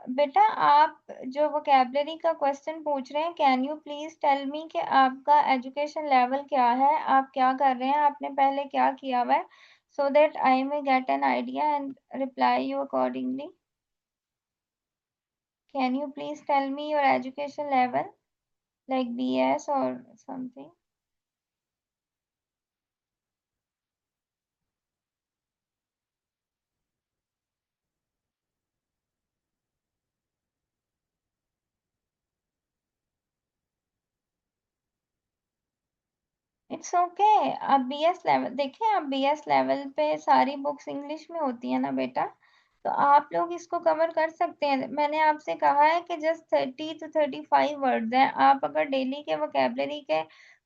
बेटा, आप जो वोकेबलरी का क्वेश्चन पूछ रहे हैं, can you please tell me कि आपका एजुकेशन लेवल क्या है, आप क्या कर रहे हैं, आपने पहले क्या किया हुआ है, so that I may get an idea and reply you accordingly. Can you please tell me your education level, like BS or something? It's okay. आप BS लेवल देखिए, आप BS लेवल पे सारी बुक्स इंग्लिश में होती है ना बेटा, तो आप लोग इसको कवर कर सकते हैं। मैंने आपसे कहा है कि जस्ट 30 to 35 वर्ड्स हैं। आप अगर डेली के वोकेबलरी के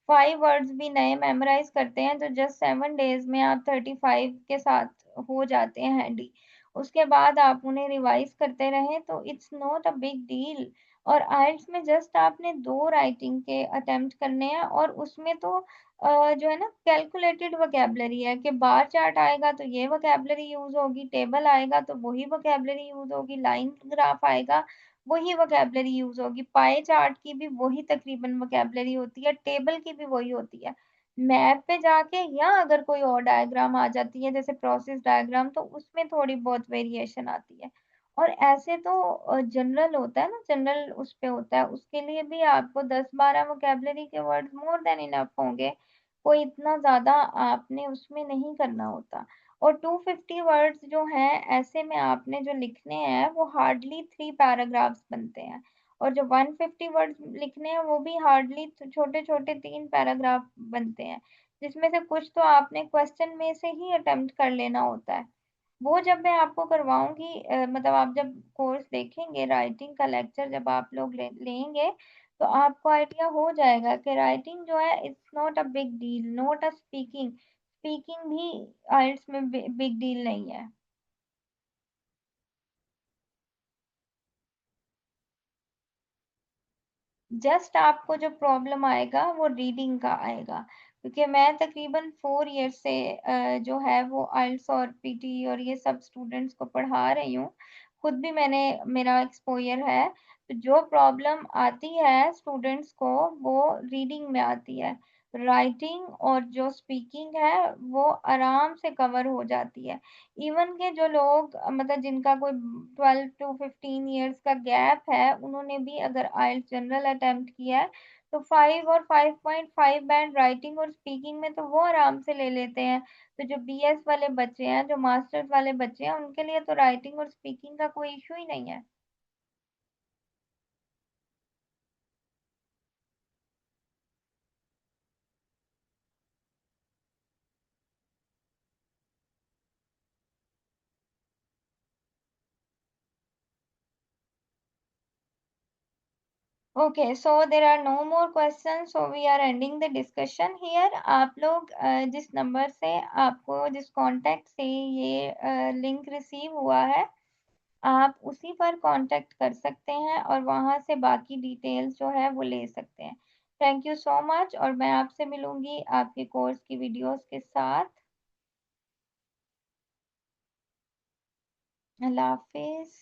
5 वर्ड्स भी नए मेमोराइज करते हैं तो जस्ट 7 डेज में आप 35 के साथ हो जाते हैं हैंडी। उसके बाद आप उन्हें रिवाइज करते रहें तो it's not a big deal. और आइल्स में जस्ट आपने 2 राइटिंग के अटेम्प्ट करने हैं, और उसमें तो जो है ना कैलकुलेटेड वोकेबलरी है कि बार चार्ट आएगा तो ये वोकेबलरी यूज होगी, टेबल आएगा तो वही वोकेबलरी यूज होगी, लाइन ग्राफ आएगा वही वोकेबलरी यूज होगी, पाए चार्ट की भी वही तकरीबन वोकेबलरी होती है, टेबल की भी वही होती है। मैप पे जाके या अगर कोई और डायग्राम आ जाती है जैसे प्रोसेस डायग्राम, तो उसमें थोड़ी बहुत वेरिएशन आती है। और ऐसे तो जनरल होता है ना, जनरल उस पे होता है, उसके लिए भी आपको 10-12 वोकेबलरी के वर्ड मोर देन इनफ होंगे। कोई इतना ज्यादा आपने उसमें नहीं करना होता। और 250 वर्ड्स जो हैं ऐसे में आपने जो लिखने हैं वो हार्डली 3 पैराग्राफ्स बनते हैं। और जो 150 वर्ड्स लिखने हैं वो भी हार्डली छोटे छोटे 3 पैराग्राफ बनते हैं, जिसमें से कुछ तो आपने क्वेश्चन में से ही अटेम्प्ट कर लेना होता है। वो जब मैं आपको करवाऊंगी, मतलब आप जब कोर्स देखेंगे, राइटिंग का लेक्चर जब आप लोग लेंगे, तो आपको आइडिया हो जाएगा कि राइटिंग जो है it's not a big deal, not a speaking. Speaking भी आइल्स में बिग डील नहीं है। जस्ट आपको जो प्रॉब्लम आएगा वो रीडिंग का आएगा, क्योंकि मैं तकरीबन 4 ईयर से जो है वो आइल्स और PT और ये सब स्टूडेंट्स को पढ़ा रही हूँ। खुद भी मैंने, मेरा एक्सपोजर है। तो जो प्रॉब्लम आती है स्टूडेंट्स को वो रीडिंग में आती है। राइटिंग और जो स्पीकिंग है वो आराम से कवर हो जाती है। इवन के जो लोग मतलब जिनका कोई 12 to 15 ईयर्स का गैप है, उन्होंने भी अगर आइल्स जनरल अटेम्प्ट किया है तो 5 और 5.5 बैंड राइटिंग और स्पीकिंग में तो वो आराम से ले लेते हैं। तो जो BS वाले बच्चे हैं, जो मास्टर्स वाले बच्चे हैं, उनके लिए तो राइटिंग और स्पीकिंग का कोई इशू ही नहीं है। Okay, so there are no more question, so we are ending the discussion here. आप लोग जिस नंबर से आपको, जिस कांटेक्ट से ये लिंक रिसीव हुआ है, आप उसी पर कांटेक्ट कर सकते हैं और वहां से बाकी डिटेल्स जो है वो ले सकते हैं। थैंक यू सो मच, और मैं आपसे मिलूंगी आपके कोर्स की वीडियोस के साथ। अल्लाह हाफिज।